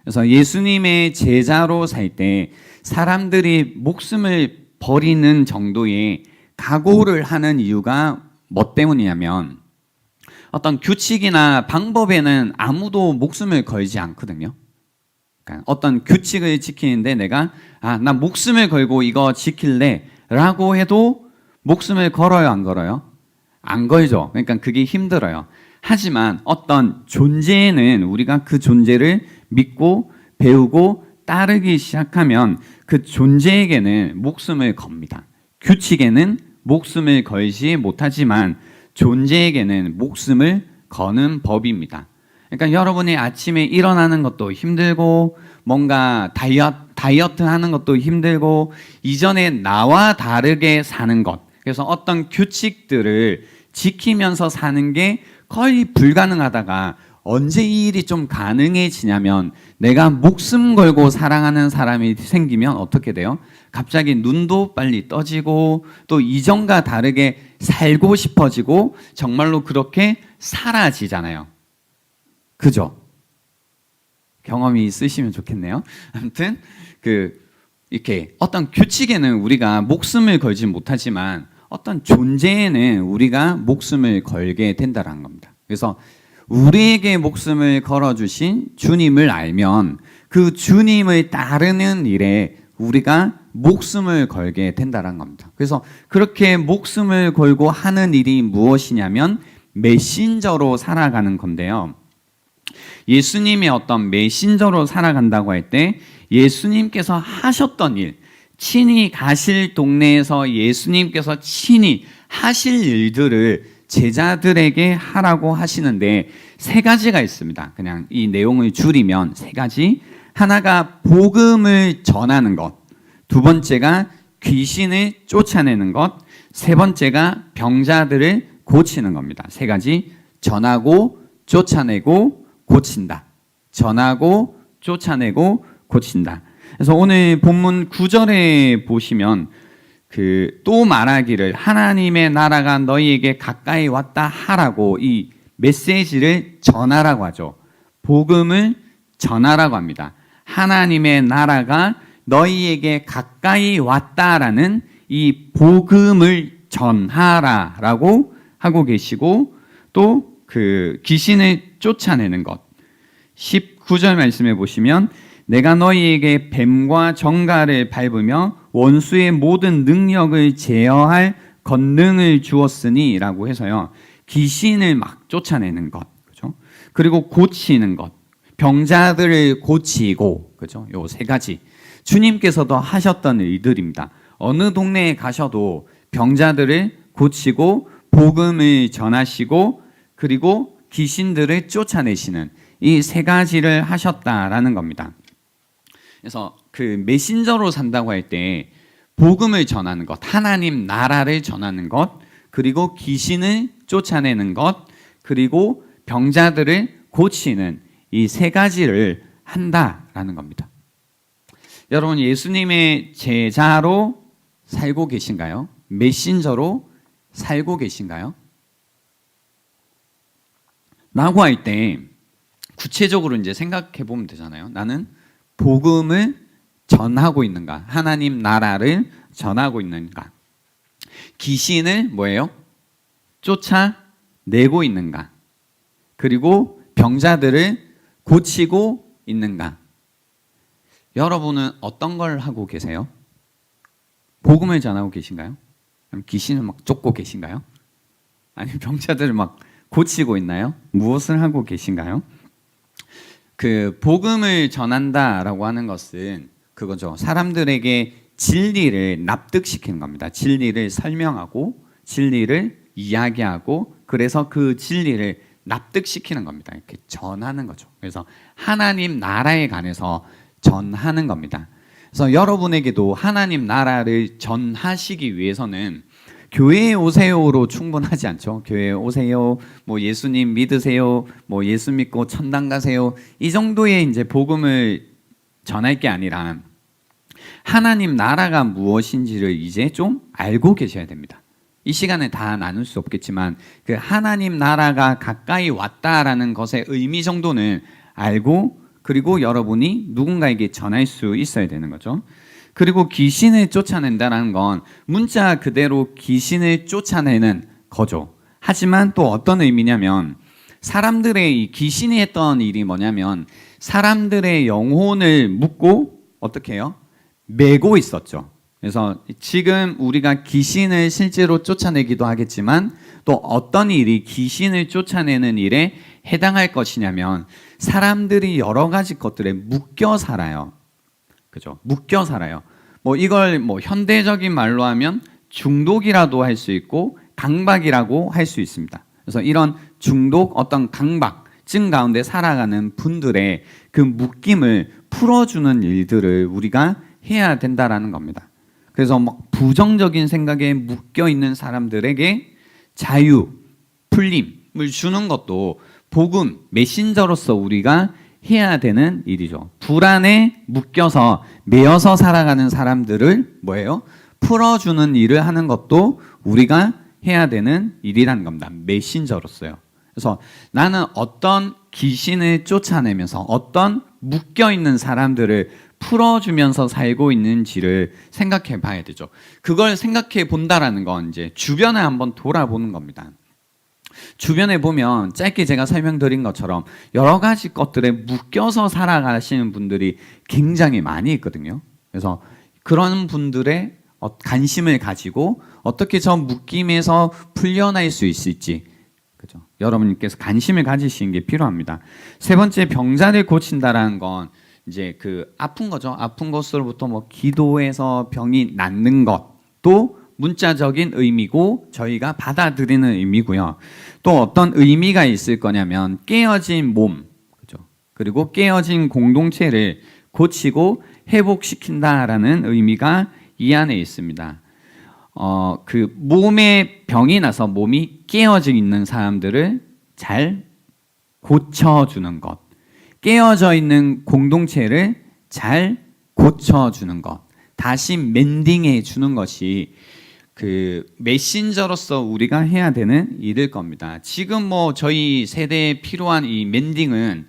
그래서 예수님의 제자로 살 때 사람들이 목숨을 버리는 정도의 각오를 하는 이유가 뭐 때문이냐면 어떤 규칙이나 방법에는 아무도 목숨을 걸지 않거든요. 그러니까 어떤 규칙을 지키는데 내가 나 목숨을 걸고 이거 지킬래 라고 해도 목숨을 걸어요, 안 걸어요? 안 걸죠. 그러니까 그게 힘들어요. 하지만 어떤 존재에는 우리가 그 존재를 믿고 배우고 따르기 시작하면 그 존재에게는 목숨을 겁니다. 규칙에는 목숨을 걸지 못하지만 존재에게는 목숨을 거는 법입니다. 그러니까 여러분이 아침에 일어나는 것도 힘들고 뭔가 다이어트 하는 것도 힘들고 이전에 나와 다르게 사는 것, 그래서 어떤 규칙들을 지키면서 사는 게 거의 불가능하다가 언제 이 일이 좀 가능해지냐면 내가 목숨 걸고 사랑하는 사람이 생기면 어떻게 돼요? 갑자기 눈도 빨리 떠지고 또 이전과 다르게 살고 싶어지고 정말로 그렇게 사라지잖아요. 그죠? 경험이 있으시면 좋겠네요. 아무튼 이렇게 어떤 규칙에는 우리가 목숨을 걸지 못하지만 어떤 존재에는 우리가 목숨을 걸게 된다는 겁니다. 그래서 우리에게 목숨을 걸어주신 주님을 알면 그 주님을 따르는 일에 우리가 목숨을 걸게 된다는 겁니다. 그래서 그렇게 목숨을 걸고 하는 일이 무엇이냐면 메신저로 살아가는 건데요. 예수님의 어떤 메신저로 살아간다고 할 때 예수님께서 하셨던 일, 친히 가실 동네에서 예수님께서 친히 하실 일들을 제자들에게 하라고 하시는데 세 가지가 있습니다. 그냥 이 내용을 줄이면 세 가지. 하나가 복음을 전하는 것, 두 번째가 귀신을 쫓아내는 것, 세 번째가 병자들을 고치는 겁니다. 세 가지. 전하고 쫓아내고 고친다. 전하고 쫓아내고 고친다. 그래서 오늘 본문 9절에 보시면 또 말하기를 하나님의 나라가 너희에게 가까이 왔다 하라고 이 메시지를 전하라고 하죠. 복음을 전하라고 합니다. 하나님의 나라가 너희에게 가까이 왔다라는 이 복음을 전하라라고 하고 계시고, 또 귀신을 쫓아내는 것. 19절 말씀해 보시면 내가 너희에게 뱀과 정갈을 밟으며 원수의 모든 능력을 제어할 권능을 주었으니 라고 해서요. 귀신을 막 쫓아내는 것. 그죠? 그리고 고치는 것. 병자들을 고치고, 그죠? 요 세 가지. 주님께서도 하셨던 일들입니다. 어느 동네에 가셔도 병자들을 고치고 복음을 전하시고 그리고 귀신들을 쫓아내시는 이 세 가지를 하셨다라는 겁니다. 그래서 메신저로 산다고 할 때 복음을 전하는 것, 하나님 나라를 전하는 것, 그리고 귀신을 쫓아내는 것, 그리고 병자들을 고치는 이 세 가지를 한다라는 겁니다. 여러분, 예수님의 제자로 살고 계신가요? 메신저로 살고 계신가요? 라고 할 때 구체적으로 이제 생각해 보면 되잖아요. 나는 복음을 전하고 있는가? 하나님 나라를 전하고 있는가? 귀신을 뭐예요? 쫓아내고 있는가? 그리고 병자들을 고치고 있는가? 여러분은 어떤 걸 하고 계세요? 복음을 전하고 계신가요? 아니면 귀신을 막 쫓고 계신가요? 아니면 병자들을 막 고치고 있나요? 무엇을 하고 계신가요? 복음을 전한다라고 하는 것은 그거죠. 사람들에게 진리를 납득시키는 겁니다. 진리를 설명하고 진리를 이야기하고 그래서 그 진리를 납득시키는 겁니다. 이렇게 전하는 거죠. 그래서 하나님 나라에 관해서 전하는 겁니다. 그래서 여러분에게도 하나님 나라를 전하시기 위해서는 교회에 오세요로 충분하지 않죠. 교회에 오세요, 뭐 예수님 믿으세요, 뭐 예수 믿고 천당 가세요, 이 정도의 이제 복음을 전할 게 아니라 하나님 나라가 무엇인지를 이제 좀 알고 계셔야 됩니다. 이 시간에 다 나눌 수 없겠지만 그 하나님 나라가 가까이 왔다라는 것의 의미 정도는 알고 그리고 여러분이 누군가에게 전할 수 있어야 되는 거죠. 그리고 귀신을 쫓아낸다는 건 문자 그대로 귀신을 쫓아내는 거죠. 하지만 또 어떤 의미냐면 사람들의 이 귀신이 했던 일이 뭐냐면 사람들의 영혼을 묶고 어떻게 해요? 매고 있었죠. 그래서 지금 우리가 귀신을 실제로 쫓아내기도 하겠지만 또 어떤 일이 귀신을 쫓아내는 일에 해당할 것이냐면 사람들이 여러 가지 것들에 묶여 살아요. 그죠? 묶여 살아요. 뭐 이걸 뭐 현대적인 말로 하면 중독이라도 할 수 있고 강박이라고 할 수 있습니다. 그래서 이런 중독, 어떤 강박증 가운데 살아가는 분들의 그 묶임을 풀어주는 일들을 우리가 해야 된다라는 겁니다. 그래서 막 부정적인 생각에 묶여 있는 사람들에게 자유, 풀림을 주는 것도 복음, 메신저로서 우리가 해야 되는 일이죠. 불안에 묶여서 매여서 살아가는 사람들을 뭐예요? 풀어주는 일을 하는 것도 우리가 해야 되는 일이라는 겁니다. 메신저로서요. 그래서 나는 어떤 귀신을 쫓아내면서 어떤 묶여있는 사람들을 풀어주면서 살고 있는지를 생각해 봐야 되죠. 그걸 생각해 본다라는 건 이제 주변을 한번 돌아보는 겁니다. 주변에 보면 짧게 제가 설명드린 것처럼 여러 가지 것들에 묶여서 살아가시는 분들이 굉장히 많이 있거든요. 그래서 그런 분들의 관심을 가지고 어떻게 저 묶임에서 풀려날 수 있을지, 그죠? 여러분께서 관심을 가지시는 게 필요합니다. 세 번째, 병자를 고친다라는 건 이제 그 아픈 거죠. 아픈 것으로부터 뭐 기도해서 병이 낫는 것도 문자적인 의미고 저희가 받아들이는 의미고요. 또 어떤 의미가 있을 거냐면 깨어진 몸, 그죠? 그리고 깨어진 공동체를 고치고 회복시킨다라는 의미가 이 안에 있습니다. 그 몸에 병이 나서 몸이 깨어져 있는 사람들을 잘 고쳐주는 것, 깨어져 있는 공동체를 잘 고쳐주는 것, 다시 멘딩해 주는 것이 그 메신저로서 우리가 해야 되는 일일 겁니다. 지금 뭐 저희 세대에 필요한 이 멘딩은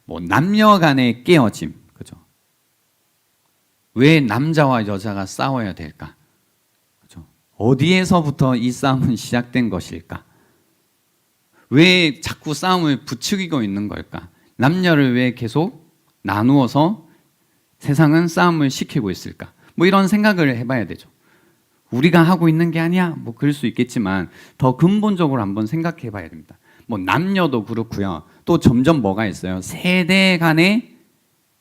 뭐 남녀 간의 깨어짐, 그죠? 왜 남자와 여자가 싸워야 될까? 그죠? 어디에서부터 이 싸움은 시작된 것일까? 왜 자꾸 싸움을 부추기고 있는 걸까? 남녀를 왜 계속 나누어서 세상은 싸움을 시키고 있을까? 뭐 이런 생각을 해봐야 되죠. 우리가 하고 있는 게 아니야. 뭐 그럴 수 있겠지만 더 근본적으로 한번 생각해 봐야 됩니다. 뭐 남녀도 그렇고요. 또 점점 뭐가 있어요? 세대 간의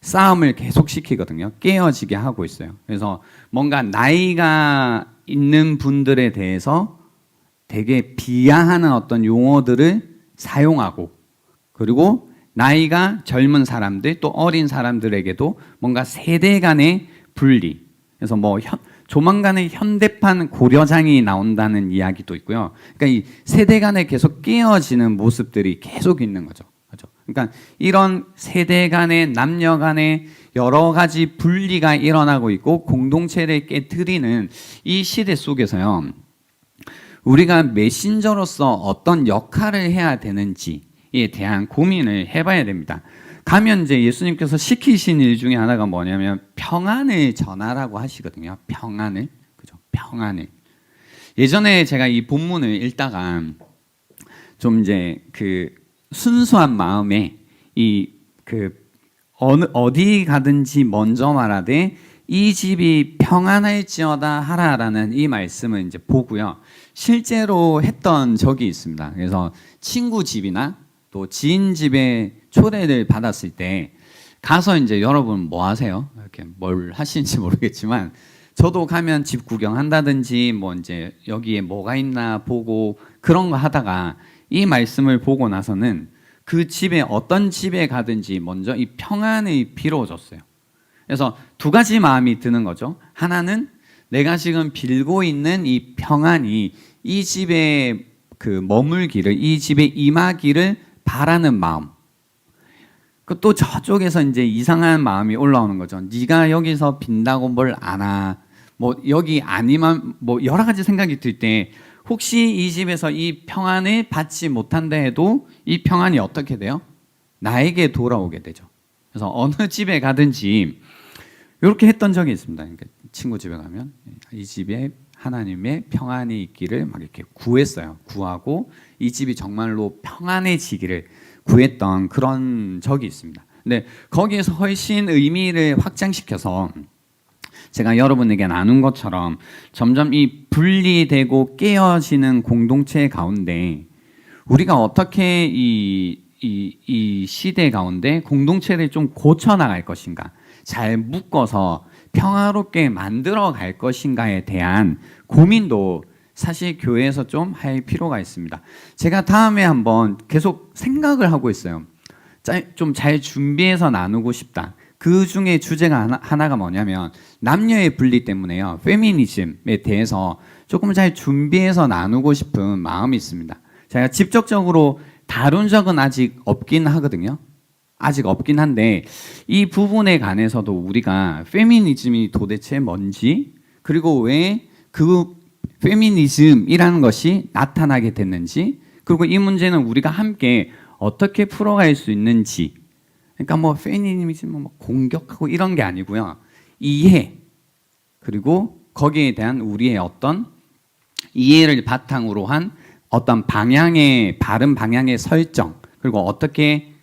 싸움을 계속 시키거든요. 깨어지게 하고 있어요. 그래서 뭔가 나이가 있는 분들에 대해서 되게 비하하는 어떤 용어들을 사용하고, 그리고 나이가 젊은 사람들 또 어린 사람들에게도 뭔가 세대 간의 분리. 그래서 뭐 조만간에 현대판 고려장이 나온다는 이야기도 있고요. 그러니까 이 세대 간에 계속 깨어지는 모습들이 계속 있는 거죠. 그렇죠? 그러니까 이런 세대 간의 남녀 간의 여러 가지 분리가 일어나고 있고 공동체를 깨트리는 이 시대 속에서요. 우리가 메신저로서 어떤 역할을 해야 되는지에 대한 고민을 해봐야 됩니다. 가면 이제 예수님께서 시키신 일 중에 하나가 뭐냐면 평안을 전하라고 하시거든요. 평안을. 그죠? 평안을. 예전에 제가 이 본문을 읽다가 좀 이제 그 순수한 마음에 어디 가든지 먼저 말하되 이 집이 평안할지어다 하라라는 이 말씀을 이제 보고요. 실제로 했던 적이 있습니다. 그래서 친구 집이나 또 지인 집에 초대를 받았을 때 가서 이제 여러분 뭐 하세요? 이렇게 뭘 하시는지 모르겠지만 저도 가면 집 구경한다든지 뭐 이제 여기에 뭐가 있나 보고 그런 거 하다가 이 말씀을 보고 나서는 그 집에 어떤 집에 가든지 먼저 이 평안을 빌어줬어요. 그래서 두 가지 마음이 드는 거죠. 하나는 내가 지금 빌고 있는 이 평안이 이 집에 그 머물기를, 이 집에 임하기를 바라는 마음. 또 저쪽에서 이제 이상한 마음이 올라오는 거죠. 네가 여기서 빈다고 뭘 아나? 뭐 여기 아니면 뭐 여러 가지 생각이 들 때 혹시 이 집에서 이 평안을 받지 못한다 해도 이 평안이 어떻게 돼요? 나에게 돌아오게 되죠. 그래서 어느 집에 가든지 이렇게 했던 적이 있습니다. 그러니까 친구 집에 가면 이 집에 하나님의 평안이 있기를 막 이렇게 구했어요. 구하고 이 집이 정말로 평안해지기를 구했던 그런 적이 있습니다. 근데 거기에서 훨씬 의미를 확장시켜서 제가 여러분에게 나눈 것처럼 점점 이 분리되고 깨어지는 공동체 가운데 우리가 어떻게 이 시대 가운데 공동체를 좀 고쳐나갈 것인가, 잘 묶어서 평화롭게 만들어 갈 것인가에 대한 고민도 사실 교회에서 좀 할 필요가 있습니다. 제가 다음에 한번 계속 생각을 하고 있어요. 좀 잘 준비해서 나누고 싶다. 그 중에 주제가 하나가 뭐냐면 남녀의 분리 때문에요. 페미니즘에 대해서 조금 잘 준비해서 나누고 싶은 마음이 있습니다. 제가 직접적으로 다룬 적은 아직 없긴 하거든요. 아직 없긴 한데 이 부분에 관해서도 우리가 페미니즘이 도대체 뭔지, 그리고 왜 그 페미니즘이라는 것이 나타나게 됐는지, 그리고 이 문제는 우리가 함께 어떻게 풀어갈 수 있는지. 그러니까 뭐 페미니즘은 뭐 공격하고 이런 게 아니고요. 이해, 그리고 거기에 대한 우리의 어떤 이해를 바탕으로 한 어떤 방향의, 바른 방향의 설정, 그리고 어떻게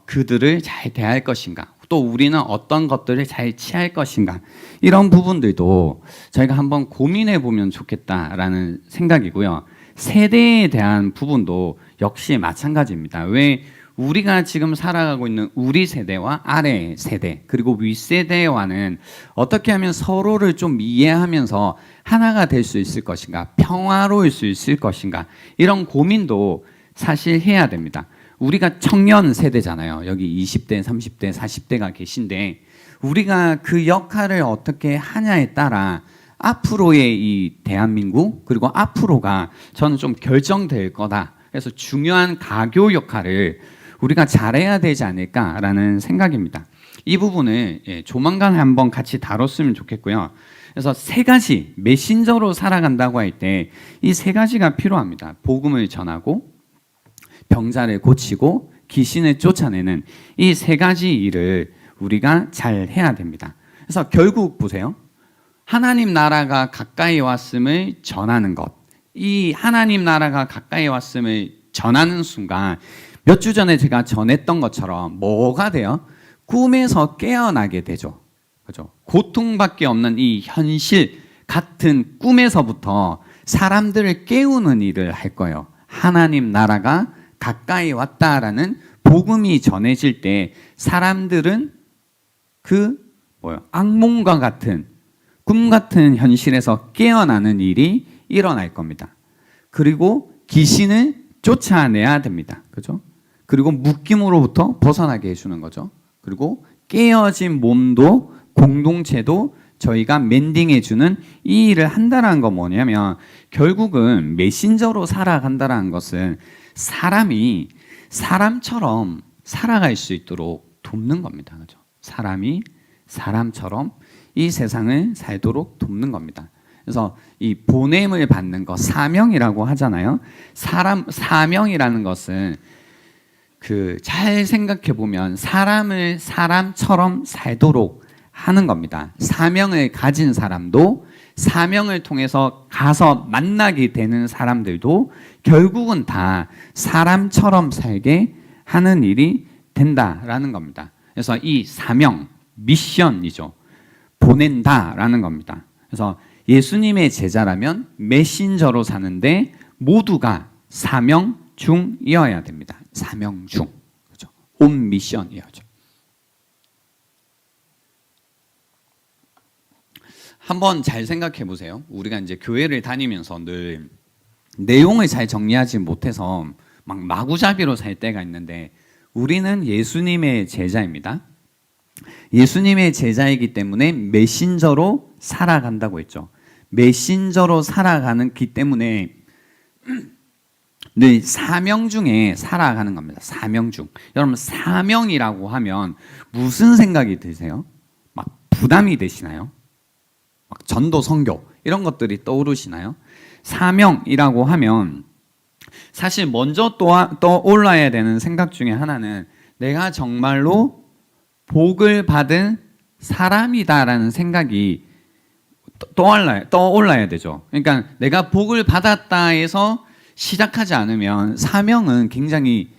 그들을 잘 대할 것인가, 또 우리는 어떤 것들을 잘 취할 것인가, 이런 부분들도 저희가 한번 고민해 보면 좋겠다라는 생각이고요. 세대에 대한 부분도 역시 마찬가지입니다. 왜 우리가 지금 살아가고 있는 우리 세대와 아래 세대, 그리고 윗세대와는 어떻게 하면 서로를 좀 이해하면서 하나가 될 수 있을 것인가, 평화로울 수 있을 것인가, 이런 고민도 사실 해야 됩니다. 우리가 청년 세대잖아요. 여기 20대, 30대, 40대가 계신데 우리가 그 역할을 어떻게 하냐에 따라 앞으로의 이 대한민국, 그리고 앞으로가 저는 좀 결정될 거다. 그래서 중요한 가교 역할을 우리가 잘해야 되지 않을까라는 생각입니다. 이 부분을 조만간 한번 같이 다뤘으면 좋겠고요. 그래서 세 가지 메신저로 살아간다고 할 때 이 세 가지가 필요합니다. 복음을 전하고 병자를 고치고 귀신을 쫓아내는 이 세 가지 일을 우리가 잘 해야 됩니다. 그래서 결국 보세요. 하나님 나라가 가까이 왔음을 전하는 것. 이 하나님 나라가 가까이 왔음을 전하는 순간 몇 주 전에 제가 전했던 것처럼 뭐가 돼요? 꿈에서 깨어나게 되죠. 그죠? 고통밖에 없는 이 현실 같은 꿈에서부터 사람들을 깨우는 일을 할 거예요. 하나님 나라가 가까이 왔다라는 복음이 전해질 때 사람들은 악몽과 같은 꿈 같은 현실에서 깨어나는 일이 일어날 겁니다. 그리고 귀신을 쫓아내야 됩니다. 그죠? 그리고 묶임으로부터 벗어나게 해주는 거죠. 그리고 깨어진 몸도 공동체도 저희가 멘딩해주는 이 일을 한다는 건 뭐냐면 결국은 메신저로 살아간다는 것은 사람이 사람처럼 살아갈 수 있도록 돕는 겁니다. 그죠? 사람이 사람처럼 이 세상을 살도록 돕는 겁니다. 그래서 이 보냄을 받는 거 사명이라고 하잖아요. 사명이라는 것은 잘 생각해 보면 사람을 사람처럼 살도록 하는 겁니다. 사명을 가진 사람도 사명을 통해서 가서 만나게 되는 사람들도 결국은 다 사람처럼 살게 하는 일이 된다라는 겁니다. 그래서 이 사명, 미션이죠. 보낸다라는 겁니다. 그래서 예수님의 제자라면 메신저로 사는데 모두가 사명 중이어야 됩니다. 사명 중. 그렇죠? 온 미션이어죠. 한번 잘 생각해 보세요. 우리가 이제 교회를 다니면서 늘 내용을 잘 정리하지 못해서 막 마구잡이로 살 때가 있는데 우리는 예수님의 제자입니다. 예수님의 제자이기 때문에 메신저로 살아간다고 했죠. 메신저로 살아가는기 때문에 늘 사명 중에 살아가는 겁니다. 사명 중. 여러분 사명이라고 하면 무슨 생각이 드세요? 막 부담이 되시나요? 막 전도 선교 이런 것들이 떠오르시나요? 사명이라고 하면 사실 먼저 떠올라야 되는 생각 중에 하나는 내가 정말로 복을 받은 사람이다라는 생각이 떠올라야 되죠. 그러니까 내가 복을 받았다 해서 시작하지 않으면 사명은 굉장히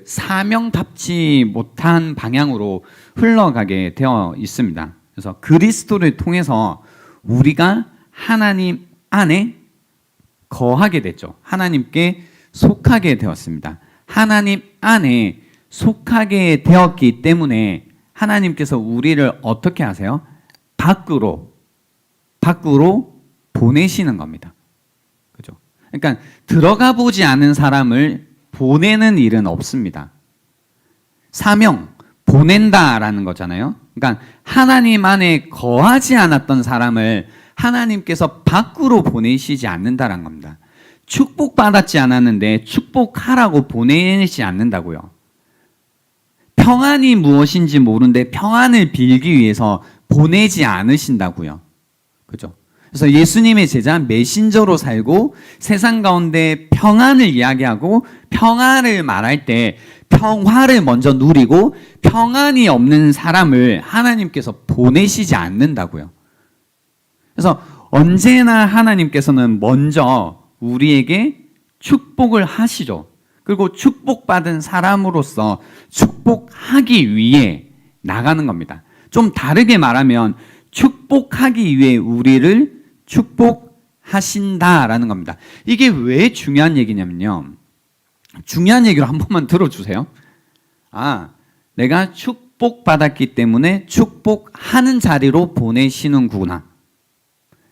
사명답지 못한 방향으로 흘러가게 되어 있습니다. 그래서 그리스도를 통해서 우리가 하나님 안에 거하게 됐죠. 하나님께 속하게 되었습니다. 하나님 안에 속하게 되었기 때문에 하나님께서 우리를 어떻게 하세요? 밖으로 보내시는 겁니다. 그죠? 그러니까 들어가 보지 않은 사람을 보내는 일은 없습니다. 사명, 보낸다라는 거잖아요. 그러니까 하나님 안에 거하지 않았던 사람을 하나님께서 밖으로 보내시지 않는다는 겁니다. 축복받았지 않았는데 축복하라고 보내지 않는다고요. 평안이 무엇인지 모르는데 평안을 빌기 위해서 보내지 않으신다고요. 그죠? 그래서 예수님의 제자 메신저로 살고 세상 가운데 평안을 이야기하고 평안을 말할 때 평화를 먼저 누리고 평안이 없는 사람을 하나님께서 보내시지 않는다고요. 그래서 언제나 하나님께서는 먼저 우리에게 축복을 하시죠. 그리고 축복받은 사람으로서 축복하기 위해 나가는 겁니다. 좀 다르게 말하면 축복하기 위해 우리를 축복하신다라는 겁니다. 이게 왜 중요한 얘기냐면요. 중요한 얘기로 한 번만 들어주세요. 내가 축복받았기 때문에 축복하는 자리로 보내시는구나.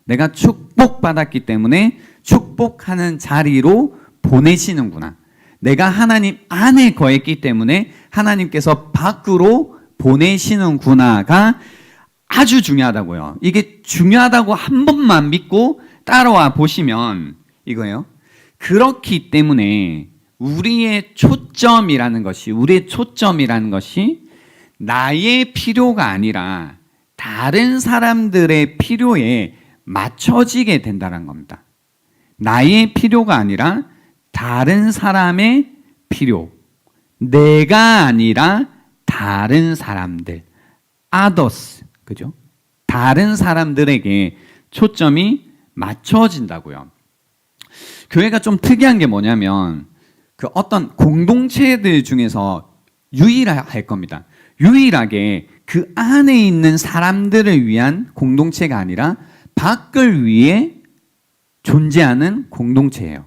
내가 축복받았기 때문에 축복하는 자리로 보내시는구나. 내가 하나님 안에 거했기 때문에 하나님께서 밖으로 보내시는구나가 아주 중요하다고요. 이게 중요하다고 한 번만 믿고 따라와 보시면 이거예요. 그렇기 때문에 우리의 초점이라는 것이 나의 필요가 아니라 다른 사람들의 필요에 맞춰지게 된다는 겁니다. 나의 필요가 아니라 다른 사람의 필요. 내가 아니라 다른 사람들. others. 그죠? 다른 사람들에게 초점이 맞춰진다고요. 교회가 좀 특이한 게 뭐냐면 그 어떤 공동체들 중에서 유일할 겁니다. 유일하게 그 안에 있는 사람들을 위한 공동체가 아니라 밖을 위해 존재하는 공동체예요.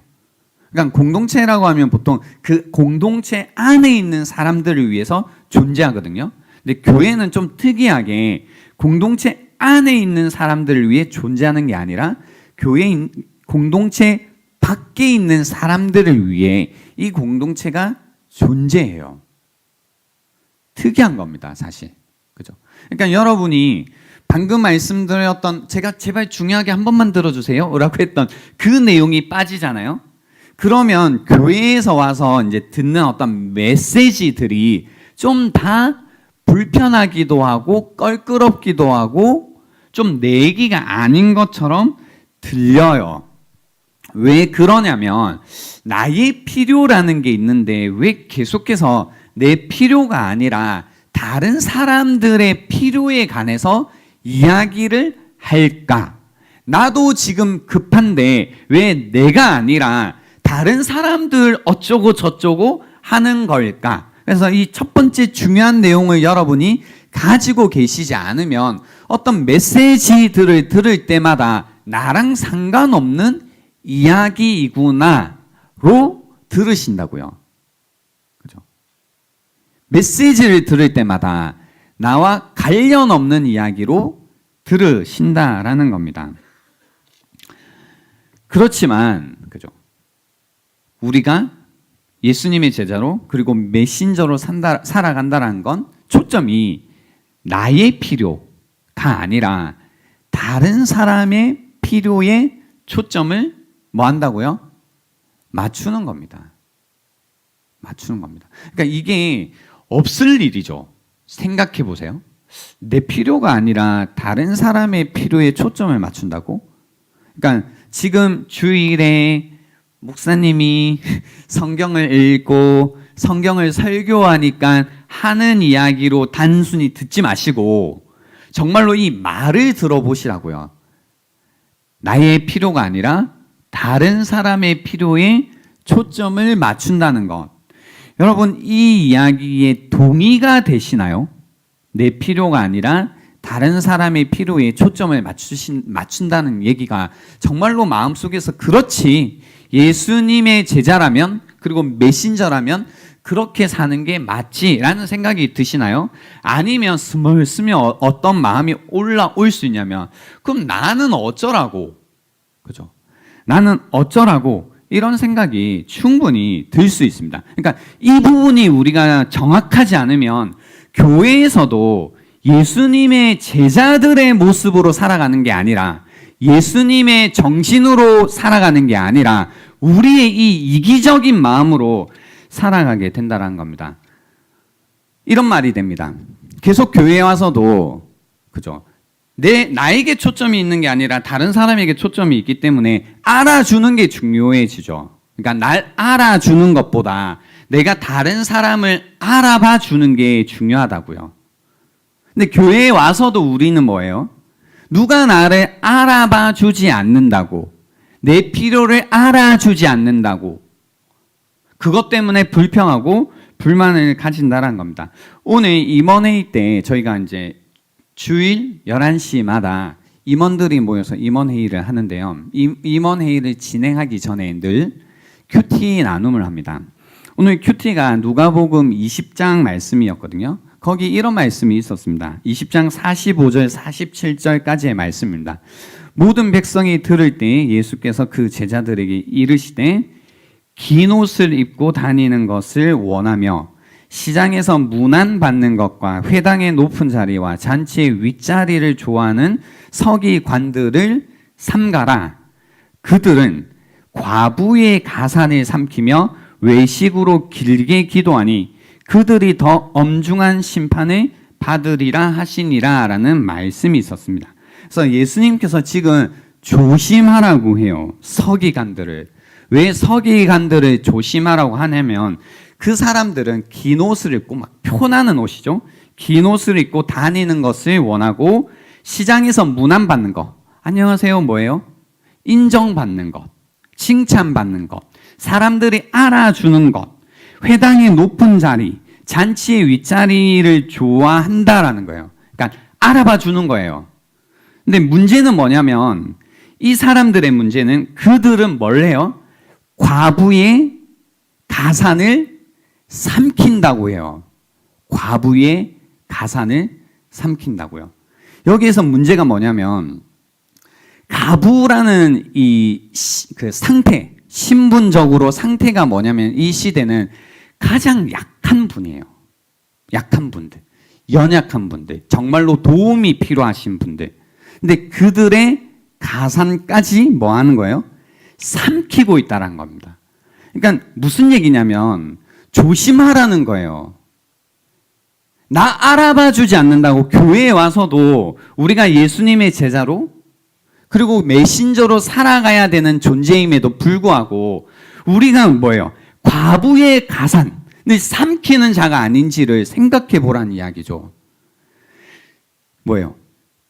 그러니까 공동체라고 하면 보통 그 공동체 안에 있는 사람들을 위해서 존재하거든요. 근데 교회는 좀 특이하게 공동체 안에 있는 사람들을 위해 존재하는 게 아니라 공동체 밖에 있는 사람들을 위해 이 공동체가 존재해요. 특이한 겁니다, 사실. 그죠? 그러니까 여러분이 방금 말씀드렸던 제가 제발 중요하게 한 번만 들어주세요 라고 했던 그 내용이 빠지잖아요. 그러면 교회에서 와서 이제 듣는 어떤 메시지들이 좀 다 불편하기도 하고 껄끄럽기도 하고 좀 내 얘기가 아닌 것처럼 들려요. 왜 그러냐면 나의 필요라는 게 있는데 왜 계속해서 내 필요가 아니라 다른 사람들의 필요에 관해서 이야기를 할까? 나도 지금 급한데 왜 내가 아니라 다른 사람들 어쩌고 저쩌고 하는 걸까? 그래서 이 첫 번째 중요한 내용을 여러분이 가지고 계시지 않으면 어떤 메시지들을 들을 때마다 나랑 상관없는 이야기이구나로 들으신다고요. 그죠? 메시지를 들을 때마다 나와 관련 없는 이야기로 들으신다라는 겁니다. 그렇지만 그죠? 우리가 예수님의 제자로 그리고 메신저로 살아간다는 건 초점이 나의 필요가 아니라 다른 사람의 필요에 초점을 뭐 한다고요? 맞추는 겁니다. 맞추는 겁니다. 그러니까 이게 없을 일이죠. 생각해 보세요. 내 필요가 아니라 다른 사람의 필요에 초점을 맞춘다고? 그러니까 지금 주일에 목사님이 성경을 읽고 성경을 설교하니까 하는 이야기로 단순히 듣지 마시고 정말로 이 말을 들어보시라고요. 나의 필요가 아니라 다른 사람의 필요에 초점을 맞춘다는 것. 여러분 이 이야기에 동의가 되시나요? 내 필요가 아니라 다른 사람의 필요에 초점을 맞춘다는 얘기가 정말로 마음속에서 그렇지 예수님의 제자라면 그리고 메신저라면 그렇게 사는 게 맞지라는 생각이 드시나요? 아니면 스멀스멀 어떤 마음이 올라올 수 있냐면 그럼 나는 어쩌라고? 그죠? 나는 어쩌라고? 이런 생각이 충분히 들 수 있습니다. 그러니까 이 부분이 우리가 정확하지 않으면 교회에서도 예수님의 제자들의 모습으로 살아가는 게 아니라 예수님의 정신으로 살아가는 게 아니라 우리의 이 이기적인 마음으로 살아가게 된다는 겁니다. 이런 말이 됩니다. 계속 교회에 와서도 그죠? 나에게 초점이 있는 게 아니라 다른 사람에게 초점이 있기 때문에 알아주는 게 중요해지죠. 그러니까 날 알아주는 것보다 내가 다른 사람을 알아봐 주는 게 중요하다고요. 근데 교회에 와서도 우리는 뭐예요? 누가 나를 알아봐 주지 않는다고, 내 필요를 알아주지 않는다고, 그것 때문에 불평하고 불만을 가진다는 겁니다. 오늘 임원회의 때 저희가 이제 주일 11시마다 임원들이 모여서 임원회의를 하는데요. 임원회의를 진행하기 전에 늘 큐티 나눔을 합니다. 오늘 큐티가 누가복음 20장 말씀이었거든요. 거기 이런 말씀이 있었습니다. 20장 45절 47절까지의 말씀입니다. 모든 백성이 들을 때 예수께서 그 제자들에게 이르시되 긴 옷을 입고 다니는 것을 원하며 시장에서 문안받는 것과 회당의 높은 자리와 잔치의 윗자리를 좋아하는 서기관들을 삼가라. 그들은 과부의 가산을 삼키며 외식으로 길게 기도하니 그들이 더 엄중한 심판을 받으리라 하시니라 라는 말씀이 있었습니다. 그래서 예수님께서 지금 조심하라고 해요. 서기관들을. 왜 서기관들을 조심하라고 하냐면 그 사람들은 긴 옷을 입고 막 표나는 옷이죠. 긴 옷을 입고 다니는 것을 원하고 시장에서 문안받는 것. 안녕하세요 뭐예요? 인정받는 것. 칭찬받는 것. 사람들이 알아주는 것. 회당의 높은 자리. 잔치의 윗자리를 좋아한다라는 거예요. 그러니까 알아봐 주는 거예요. 근데 문제는 뭐냐면 이 사람들의 문제는 그들은 뭘 해요? 과부의 가산을 삼킨다고 해요. 과부의 가산을 삼킨다고요. 여기에서 문제가 뭐냐면 가부라는 그 상태, 신분적으로 상태가 뭐냐면 이 시대는 가장 약한 분이에요. 약한 분들, 연약한 분들, 정말로 도움이 필요하신 분들. 근데 그들의 가산까지 뭐 하는 거예요? 삼키고 있다는 겁니다. 그러니까 무슨 얘기냐면 조심하라는 거예요. 나 알아봐 주지 않는다고 교회에 와서도 우리가 예수님의 제자로 그리고 메신저로 살아가야 되는 존재임에도 불구하고 우리가 뭐예요? 과부의 가산을 삼키는 자가 아닌지를 생각해 보라는 이야기죠. 뭐예요?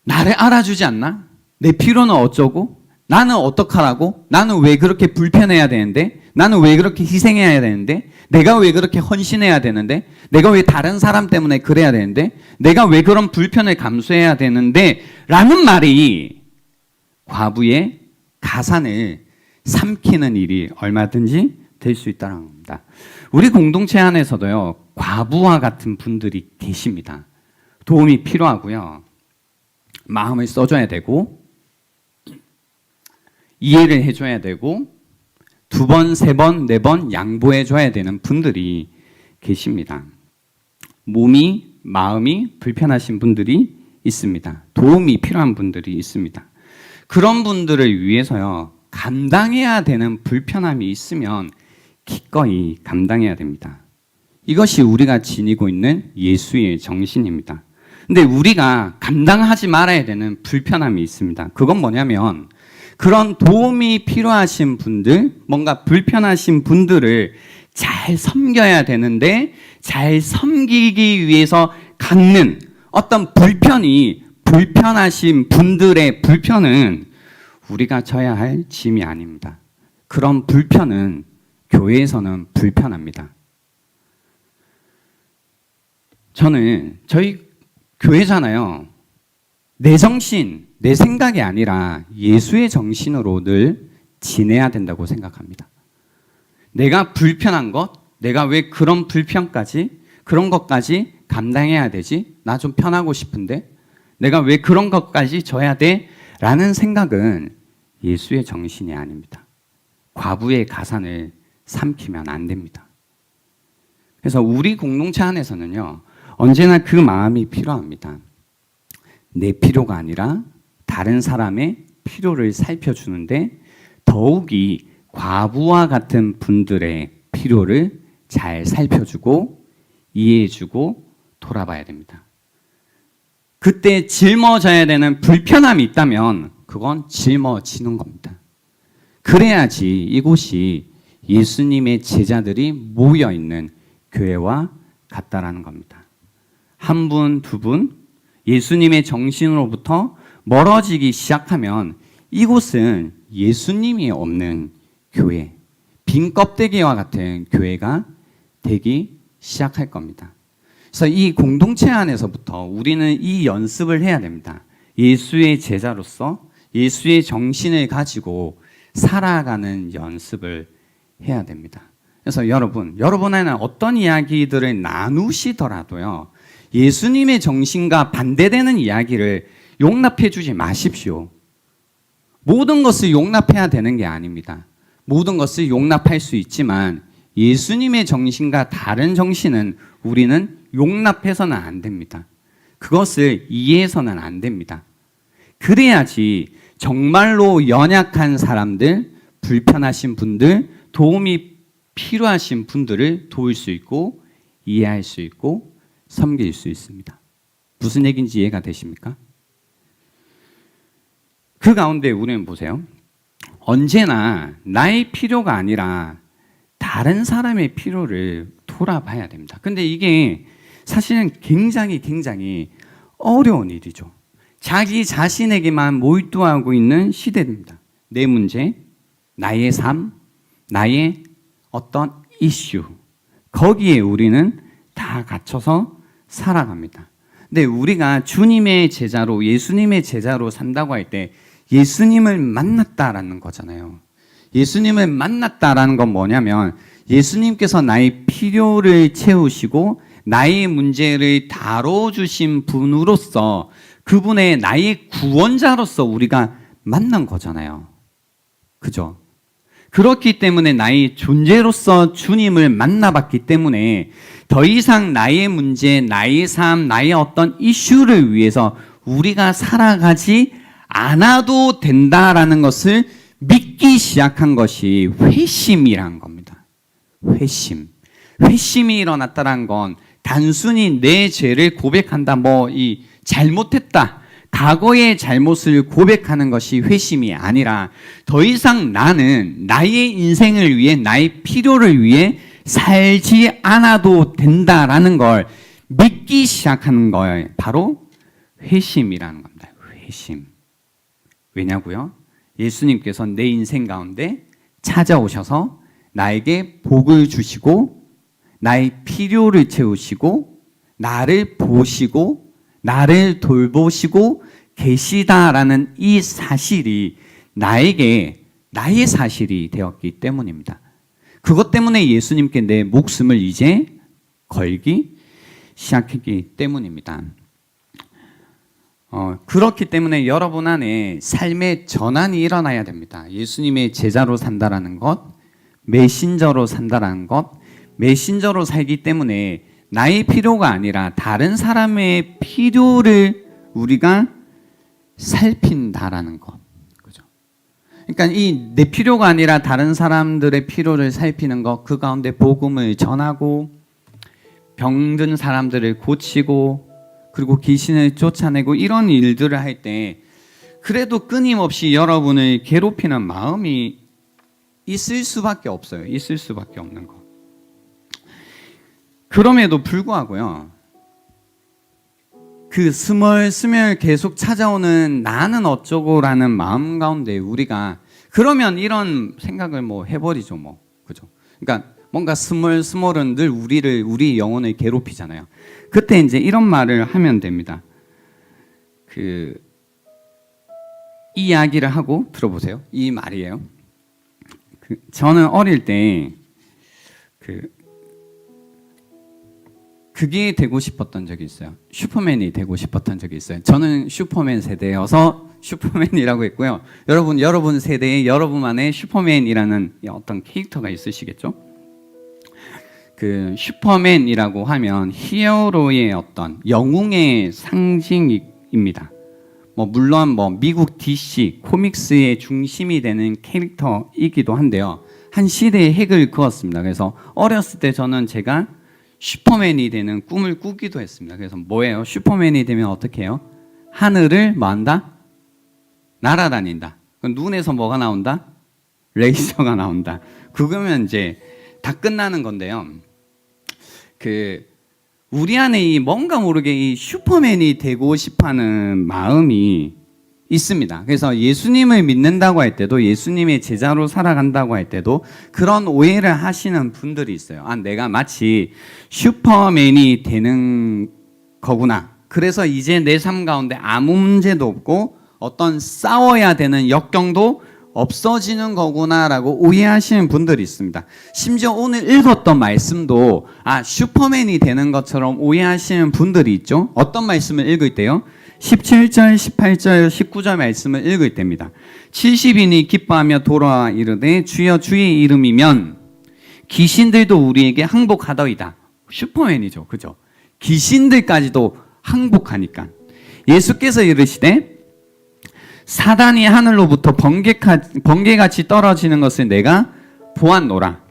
나를 알아주지 않나? 내 필요는 어쩌고? 나는 어떡하라고? 나는 왜 그렇게 불편해야 되는데? 나는 왜 그렇게 희생해야 되는데? 내가 왜 그렇게 헌신해야 되는데? 내가 왜 다른 사람 때문에 그래야 되는데? 내가 왜 그런 불편을 감수해야 되는데? 라는 말이 과부의 가산을 삼키는 일이 얼마든지 될 수 있다는 겁니다. 우리 공동체 안에서도요, 과부와 같은 분들이 계십니다. 도움이 필요하고요. 마음을 써줘야 되고 이해를 해줘야 되고 2번, 3번, 4번 양보해줘야 되는 분들이 계십니다. 몸이, 마음이 불편하신 분들이 있습니다. 도움이 필요한 분들이 있습니다. 그런 분들을 위해서요, 감당해야 되는 불편함이 있으면 기꺼이 감당해야 됩니다. 이것이 우리가 지니고 있는 예수의 정신입니다. 근데 우리가 감당하지 말아야 되는 불편함이 있습니다. 그건 뭐냐면 그런 도움이 필요하신 분들, 뭔가 불편하신 분들을 잘 섬겨야 되는데 잘 섬기기 위해서 갖는 어떤 불편하신 분들의 불편은 우리가 져야 할 짐이 아닙니다. 그런 불편은 교회에서는 불편합니다. 저는 저희 교회잖아요. 내 정신, 내 생각이 아니라 예수의 정신으로 늘 지내야 된다고 생각합니다. 내가 불편한 것, 내가 왜 그런 그런 것까지 감당해야 되지? 나 좀 편하고 싶은데? 내가 왜 그런 것까지 져야 돼? 라는 생각은 예수의 정신이 아닙니다. 과부의 가산을 삼키면 안 됩니다. 그래서 우리 공동체 안에서는요, 언제나 그 마음이 필요합니다. 내 필요가 아니라 다른 사람의 필요를 살펴주는데 더욱이 과부와 같은 분들의 필요를 잘 살펴주고 이해해주고 돌아봐야 됩니다. 그때 짊어져야 되는 불편함이 있다면 그건 짊어지는 겁니다. 그래야지 이곳이 예수님의 제자들이 모여있는 교회와 같다라는 겁니다. 한 분, 두 분, 예수님의 정신으로부터 멀어지기 시작하면 이곳은 예수님이 없는 교회, 빈 껍데기와 같은 교회가 되기 시작할 겁니다. 그래서 이 공동체 안에서부터 우리는 이 연습을 해야 됩니다. 예수의 제자로서 예수의 정신을 가지고 살아가는 연습을 해야 됩니다. 그래서 여러분 안에는 어떤 이야기들을 나누시더라도요, 예수님의 정신과 반대되는 이야기를 용납해 주지 마십시오. 모든 것을 용납해야 되는 게 아닙니다. 모든 것을 용납할 수 있지만 예수님의 정신과 다른 정신은 우리는 용납해서는 안 됩니다. 그것을 이해해서는 안 됩니다. 그래야지 정말로 연약한 사람들, 불편하신 분들, 도움이 필요하신 분들을 도울 수 있고 이해할 수 있고 섬길 수 있습니다. 무슨 얘기인지 이해가 되십니까? 그 가운데 우리는 보세요. 언제나 나의 필요가 아니라 다른 사람의 필요를 돌아봐야 됩니다. 근데 이게 사실은 굉장히 어려운 일이죠. 자기 자신에게만 몰두하고 있는 시대입니다. 내 문제, 나의 삶, 나의 어떤 이슈, 거기에 우리는 다 갇혀서 살아갑니다. 근데 우리가 주님의 제자로, 예수님의 제자로 산다고 할 때 예수님을 만났다라는 거잖아요. 예수님을 만났다라는 건 뭐냐면 예수님께서 나의 필요를 채우시고 나의 문제를 다뤄주신 분으로서 그분의 나의 구원자로서 우리가 만난 거잖아요. 그죠? 그렇기 때문에 나의 존재로서 주님을 만나봤기 때문에 더 이상 나의 문제, 나의 삶, 나의 어떤 이슈를 위해서 우리가 살아가지 않아도 된다라는 것을 믿기 시작한 것이 회심이란 겁니다. 회심이 일어났다는 건 단순히 내 죄를 고백한다, 잘못했다, 과거의 잘못을 고백하는 것이 회심이 아니라 더 이상 나는 나의 인생을 위해, 나의 필요를 위해 살지 않아도 된다라는 걸 믿기 시작하는 거예요. 바로 회심이라는 겁니다. 회심. 왜냐고요? 예수님께서 내 인생 가운데 찾아오셔서 나에게 복을 주시고 나의 필요를 채우시고 나를 보시고 나를 돌보시고 계시다라는 이 사실이 나에게 나의 사실이 되었기 때문입니다. 그것 때문에 예수님께 내 목숨을 이제 걸기 시작했기 때문입니다. 그렇기 때문에 여러분 안에 삶의 전환이 일어나야 됩니다. 예수님의 제자로 산다라는 것, 메신저로 산다라는 것, 메신저로 살기 때문에 나의 필요가 아니라 다른 사람의 필요를 우리가 살핀다라는 것. 그죠? 그러니까 이 내 필요가 아니라 다른 사람들의 필요를 살피는 것, 그 가운데 복음을 전하고 병든 사람들을 고치고 그리고 귀신을 쫓아내고 이런 일들을 할 때 그래도 끊임없이 여러분을 괴롭히는 마음이 있을 수밖에 없어요. 있을 수밖에 없는 거. 그럼에도 불구하고요, 그 스멀스멀 계속 찾아오는 나는 어쩌고라는 마음 가운데 우리가 그러면 이런 생각을 해버리죠, 그죠? 그러니까 뭔가 스멀스멀은 늘 우리 영혼을 괴롭히잖아요. 그때 이제 이런 말을 하면 됩니다. 이 이야기를 하고 들어보세요. 이 말이에요. 저는 어릴 때 그게 되고 싶었던 적이 있어요. 슈퍼맨이 되고 싶었던 적이 있어요. 저는 슈퍼맨 세대여서 슈퍼맨이라고 했고요. 여러분 세대에 여러분만의 슈퍼맨이라는 어떤 캐릭터가 있으시겠죠? 그 슈퍼맨이라고 하면 히어로의 어떤 영웅의 상징입니다. 물론 미국 DC 코믹스의 중심이 되는 캐릭터이기도 한데요. 한 시대의 핵을 그었습니다. 그래서 어렸을 때 저는 제가 슈퍼맨이 되는 꿈을 꾸기도 했습니다. 그래서 뭐예요? 슈퍼맨이 되면 어떻게 해요? 하늘을 뭐한다? 날아다닌다. 눈에서 뭐가 나온다? 레이저가 나온다. 그거면 이제 다 끝나는 건데요. 우리 안에 이 뭔가 모르게 이 슈퍼맨이 되고 싶어하는 마음이 있습니다. 그래서 예수님을 믿는다고 할 때도, 예수님의 제자로 살아간다고 할 때도 그런 오해를 하시는 분들이 있어요. 내가 마치 슈퍼맨이 되는 거구나. 그래서 이제 내 삶 가운데 아무 문제도 없고 어떤 싸워야 되는 역경도 없어지는 거구나라고 오해하시는 분들이 있습니다. 심지어 오늘 읽었던 말씀도 슈퍼맨이 되는 것처럼 오해하시는 분들이 있죠. 어떤 말씀을 읽을 때요? 17절, 18절, 19절 말씀을 읽을 때입니다. 70인이 기뻐하며 돌아와 이르되 주여 주의 이름이면 귀신들도 우리에게 항복하더이다. 슈퍼맨이죠. 그죠? 귀신들까지도 항복하니까. 예수께서 이르시되 사단이 하늘로부터 번개같이 떨어지는 것을 내가 보았노라.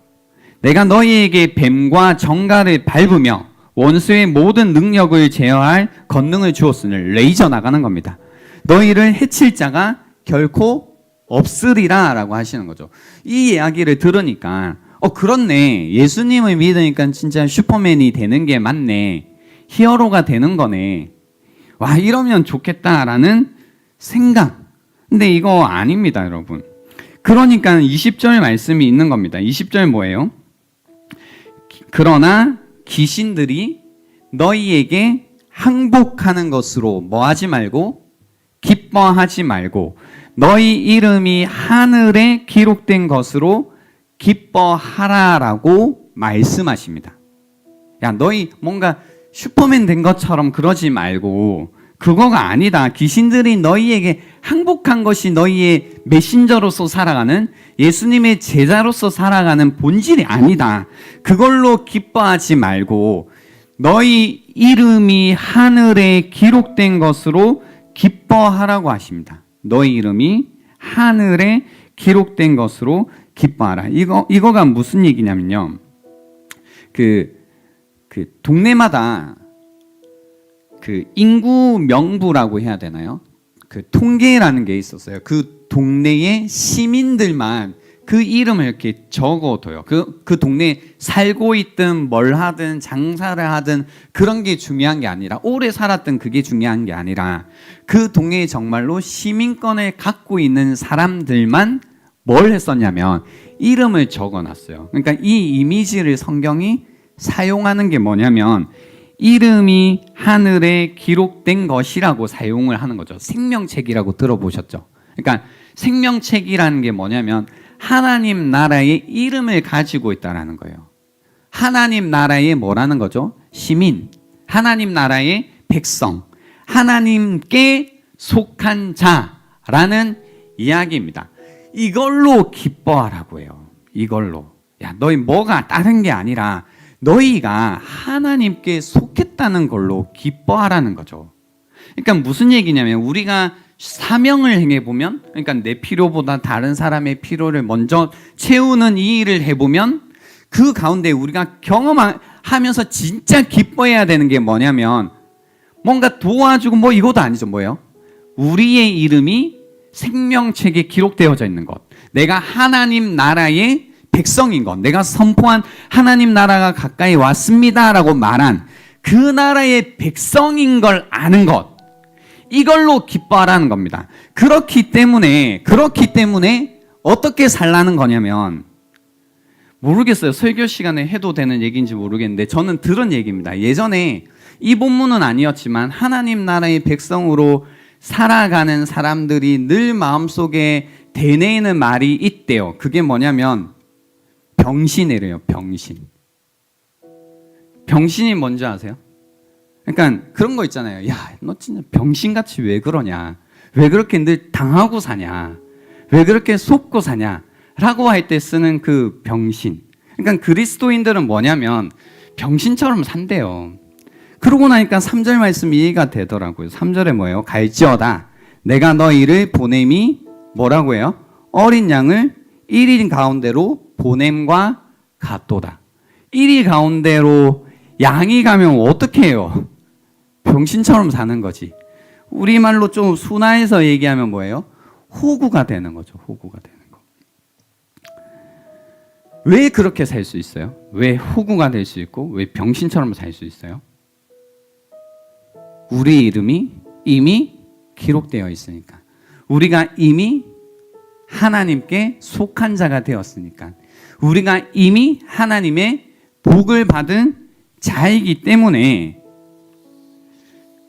내가 너희에게 뱀과 정갈을 밟으며 원수의 모든 능력을 제어할 권능을 주었으니 레이저 나가는 겁니다. 너희를 해칠 자가 결코 없으리라 라고 하시는 거죠. 이 이야기를 들으니까 그렇네. 예수님을 믿으니까 진짜 슈퍼맨이 되는 게 맞네. 히어로가 되는 거네. 와, 이러면 좋겠다라는 생각. 근데 이거 아닙니다, 여러분. 그러니까 20절 말씀이 있는 겁니다. 20절 뭐예요? 그러나 귀신들이 너희에게 항복하는 것으로 뭐 하지 말고 기뻐하지 말고 너희 이름이 하늘에 기록된 것으로 기뻐하라라고 말씀하십니다. 야, 너희 뭔가 슈퍼맨 된 것처럼 그러지 말고 그거가 아니다. 귀신들이 너희에게 항복한 것이 너희의 메신저로서 살아가는 예수님의 제자로서 살아가는 본질이 아니다. 그걸로 기뻐하지 말고 너희 이름이 하늘에 기록된 것으로 기뻐하라고 하십니다. 너희 이름이 하늘에 기록된 것으로 기뻐하라. 이거가 무슨 얘기냐면요. 그 동네마다 그 인구 명부라고 해야 되나요? 그 통계라는 게 있었어요. 그 동네의 시민들만 그 이름을 이렇게 적어둬요. 그 동네에 살고 있든 뭘 하든 장사를 하든 그런 게 중요한 게 아니라 오래 살았든 그게 중요한 게 아니라 그 동네에 정말로 시민권을 갖고 있는 사람들만 뭘 했었냐면 이름을 적어놨어요. 그러니까 이 이미지를 성경이 사용하는 게 뭐냐면 이름이 하늘에 기록된 것이라고 사용을 하는 거죠. 생명책이라고 들어보셨죠? 그러니까 생명책이라는 게 뭐냐면 하나님 나라의 이름을 가지고 있다는 거예요. 하나님 나라의 뭐라는 거죠? 시민, 하나님 나라의 백성, 하나님께 속한 자라는 이야기입니다. 이걸로 기뻐하라고 해요. 이걸로. 야, 너희 뭐가 다른 게 아니라 너희가 하나님께 속했다는 걸로 기뻐하라는 거죠. 그러니까 무슨 얘기냐면 우리가 사명을 행해보면, 그러니까 내 필요보다 다른 사람의 필요를 먼저 채우는 이 일을 해보면 그 가운데 우리가 경험하면서 진짜 기뻐해야 되는 게 뭐냐면 뭔가 도와주고 뭐 이것도 아니죠. 뭐예요? 우리의 이름이 생명책에 기록되어져 있는 것, 내가 하나님 나라의 백성인 것, 내가 선포한 하나님 나라가 가까이 왔습니다라고 말한 그 나라의 백성인 걸 아는 것, 이걸로 기뻐하라는 겁니다. 그렇기 때문에 어떻게 살라는 거냐면, 모르겠어요. 설교 시간에 해도 되는 얘기인지 모르겠는데 저는 들은 얘기입니다. 예전에 이 본문은 아니었지만 하나님 나라의 백성으로 살아가는 사람들이 늘 마음속에 되뇌이는 말이 있대요. 그게 뭐냐면 병신이래요. 병신이 뭔지 아세요? 그러니까 그런 거 있잖아요. 야, 너 진짜 병신같이 왜 그러냐? 왜 그렇게 늘 당하고 사냐? 왜 그렇게 속고 사냐? 라고 할 때 쓰는 그 병신. 그러니까 그리스도인들은 뭐냐면 병신처럼 산대요. 그러고 나니까 3절 말씀 이해가 되더라고요. 3절에 뭐예요? 갈지어다 내가 너희를 보냄이 뭐라고 해요? 어린 양을 1인 가운데로 보냄과 같도다. 1인 가운데로 양이 가면 어떻게 해요? 병신처럼 사는 거지. 우리말로 좀 순화해서 얘기하면 뭐예요? 호구가 되는 거죠. 호구가 되는 거. 왜 그렇게 살 수 있어요? 왜 호구가 될 수 있고 왜 병신처럼 살 수 있어요? 우리 이름이 이미 기록되어 있으니까. 우리가 이미 하나님께 속한 자가 되었으니까. 우리가 이미 하나님의 복을 받은 자이기 때문에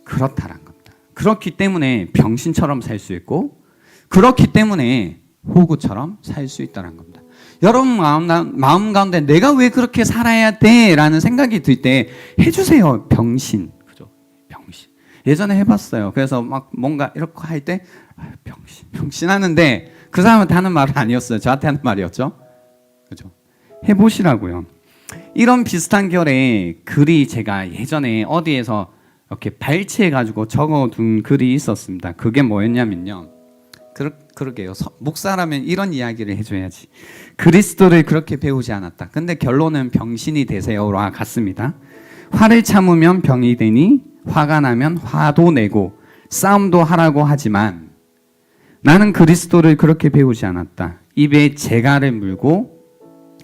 그렇다란 겁니다. 그렇기 때문에 병신처럼 살 수 있고 그렇기 때문에 호구처럼 살 수 있다는 겁니다. 여러분 마음 가운데 내가 왜 그렇게 살아야 돼? 라는 생각이 들 때 해주세요. 병신. 그죠? 병신. 예전에 해봤어요. 그래서 막 뭔가 이렇게 할 때 병신 하는데 그 사람한테 하는 말은 아니었어요. 저한테 하는 말이었죠. 그죠? 해보시라고요. 이런 비슷한 결의 글이 제가 예전에 어디에서 이렇게 발췌해가지고 적어둔 글이 있었습니다. 그게 뭐였냐면요. 그러게요. 목사라면 이런 이야기를 해줘야지. 그리스도를 그렇게 배우지 않았다. 근데 결론은 병신이 되세요와 같습니다. 화를 참으면 병이 되니 화가 나면 화도 내고 싸움도 하라고 하지만 나는 그리스도를 그렇게 배우지 않았다. 입에 재갈을 물고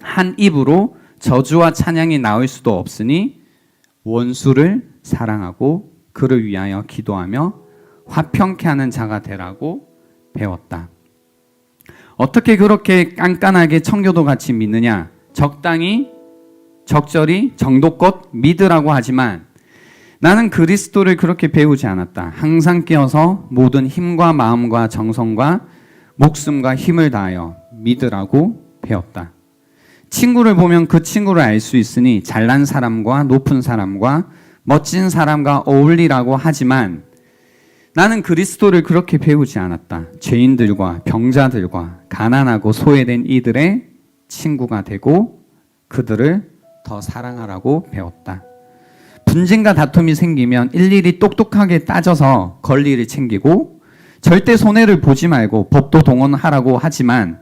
한 입으로 저주와 찬양이 나올 수도 없으니 원수를 사랑하고 그를 위하여 기도하며 화평케 하는 자가 되라고 배웠다. 어떻게 그렇게 깐깐하게 청교도 같이 믿느냐? 적당히, 적절히, 정도껏 믿으라고 하지만 나는 그리스도를 그렇게 배우지 않았다. 항상 깨어서 모든 힘과 마음과 정성과 목숨과 힘을 다하여 믿으라고 배웠다. 친구를 보면 그 친구를 알 수 있으니 잘난 사람과 높은 사람과 멋진 사람과 어울리라고 하지만 나는 그리스도를 그렇게 배우지 않았다. 죄인들과 병자들과 가난하고 소외된 이들의 친구가 되고 그들을 더 사랑하라고 배웠다. 분쟁과 다툼이 생기면 일일이 똑똑하게 따져서 권리를 챙기고 절대 손해를 보지 말고 법도 동원하라고 하지만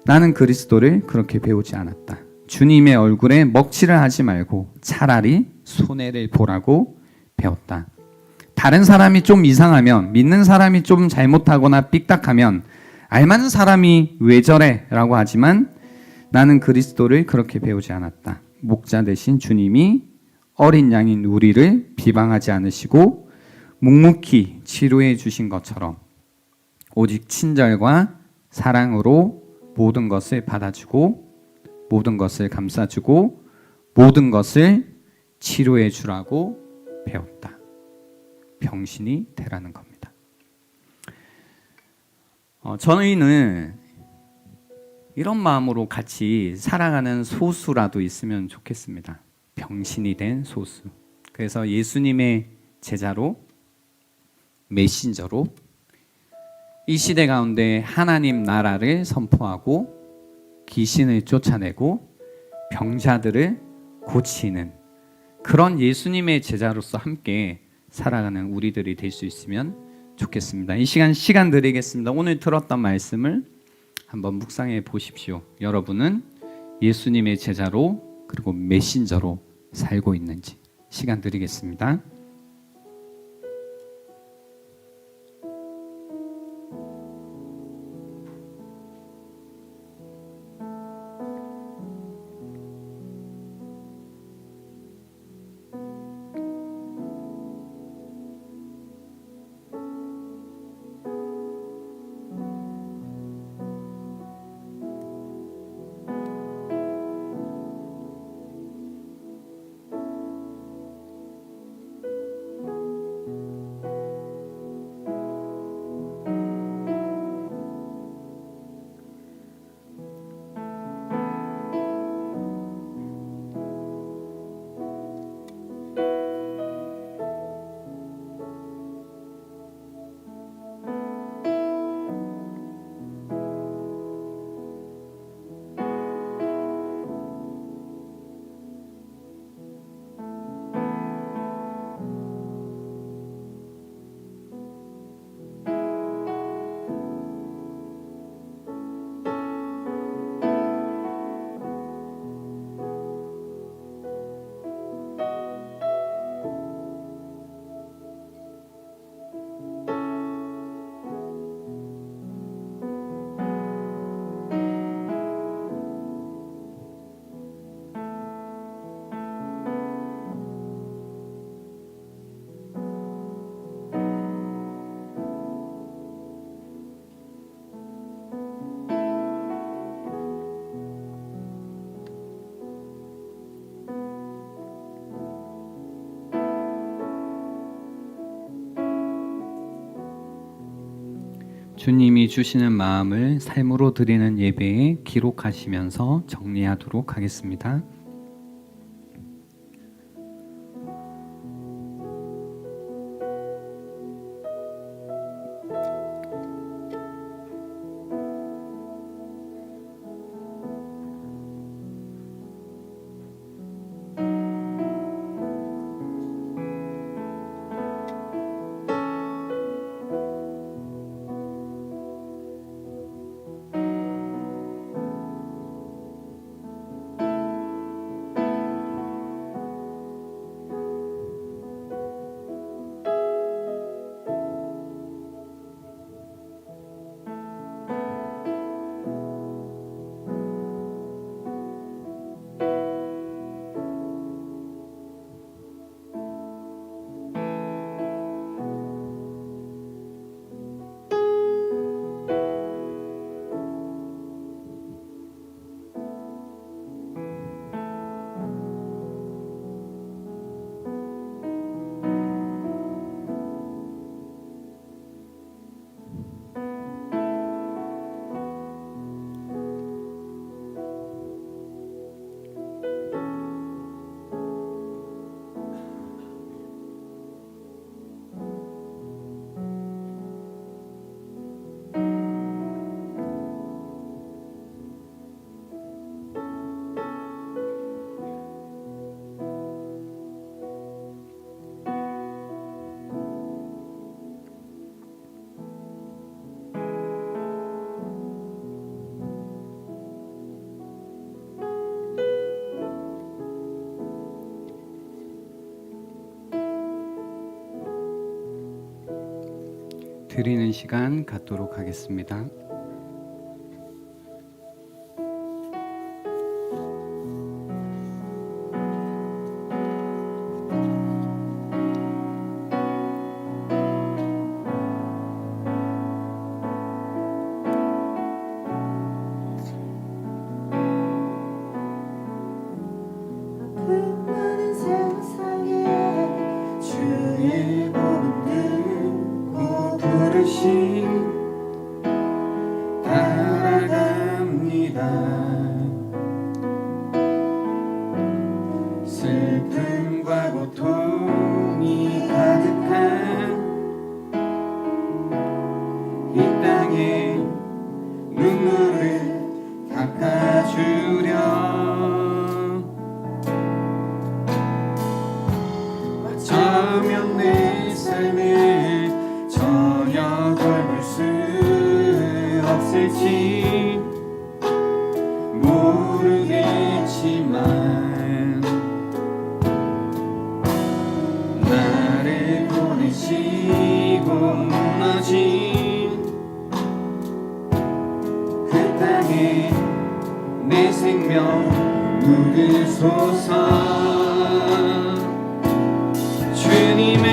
나는 그리스도를 그렇게 배우지 않았다. 주님의 얼굴에 먹칠을 하지 말고 차라리 손해를 보라고 배웠다. 다른 사람이 좀 이상하면, 믿는 사람이 좀 잘못하거나 삐딱하면 알만한 사람이 왜 저래? 라고 하지만 나는 그리스도를 그렇게 배우지 않았다. 목자 되신 주님이 어린 양인 우리를 비방하지 않으시고 묵묵히 치료해 주신 것처럼 오직 친절과 사랑으로 모든 것을 받아주고 모든 것을 감싸주고 모든 것을 치료해 주라고 배웠다. 병신이 되라는 겁니다. 저희는 이런 마음으로 같이 살아가는 소수라도 있으면 좋겠습니다. 병신이 된 소수. 그래서 예수님의 제자로, 메신저로 이 시대 가운데 하나님 나라를 선포하고 귀신을 쫓아내고 병자들을 고치는 그런 예수님의 제자로서 함께 살아가는 우리들이 될 수 있으면 좋겠습니다. 이 시간 드리겠습니다. 오늘 들었던 말씀을 한번 묵상해 보십시오. 여러분은 예수님의 제자로 그리고 메신저로 살고 있는지 시간 드리겠습니다. 주님이 주시는 마음을 삶으로 드리는 예배에 기록하시면서 정리하도록 하겠습니다. 드리는 시간 갖도록 하겠습니다. 그 많은 세상에 주의 복음 들고 부르신 따라갑니다. 슬픔과 고통이 가득한 이 땅에 눈물을 닦아주려 어쩌면 내 삶을 전혀 돌볼 수 없을지 모르겠지만 나를 보내시고 무너진 그 땅에 내 생명 묻으소서. 주님의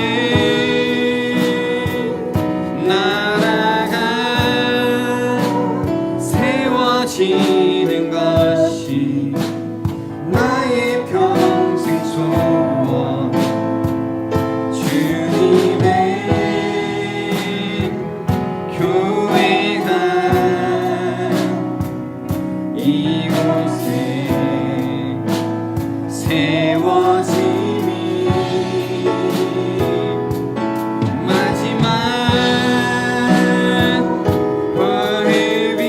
나라가 세워지는 것이 나의 평생 소원. 주님의 교회가 이곳에 세워짐이 마지막 호흡이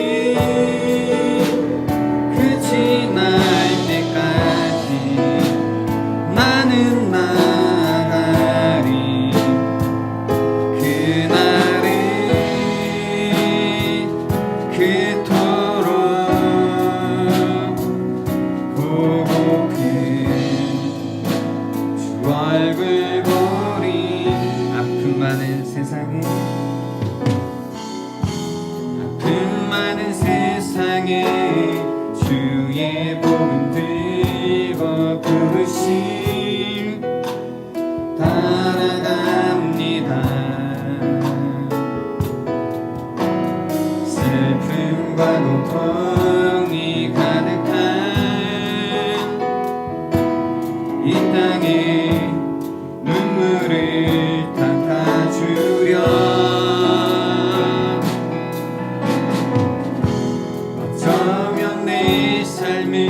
끝이 날 때까지 나는 나아가리. 그날을 그토록 보고픈 주 얼굴 보리. 아픔 많은 세상에 아픔 많은 세상에 주의 복음 들고 부르심 따라갑니다. 슬픔과 고통이 가득한 이 땅에 눈물을 닦아주려 어쩌면 내 삶을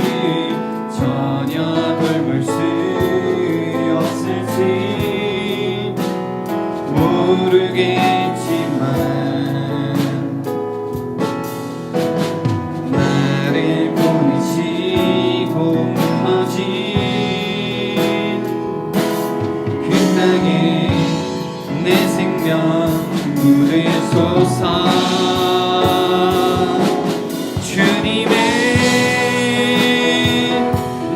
전혀 돌볼 수 없을지 모르겠지만 나를 보내시고 무너진 그 땅에 내 생명 묻으소서. 주님의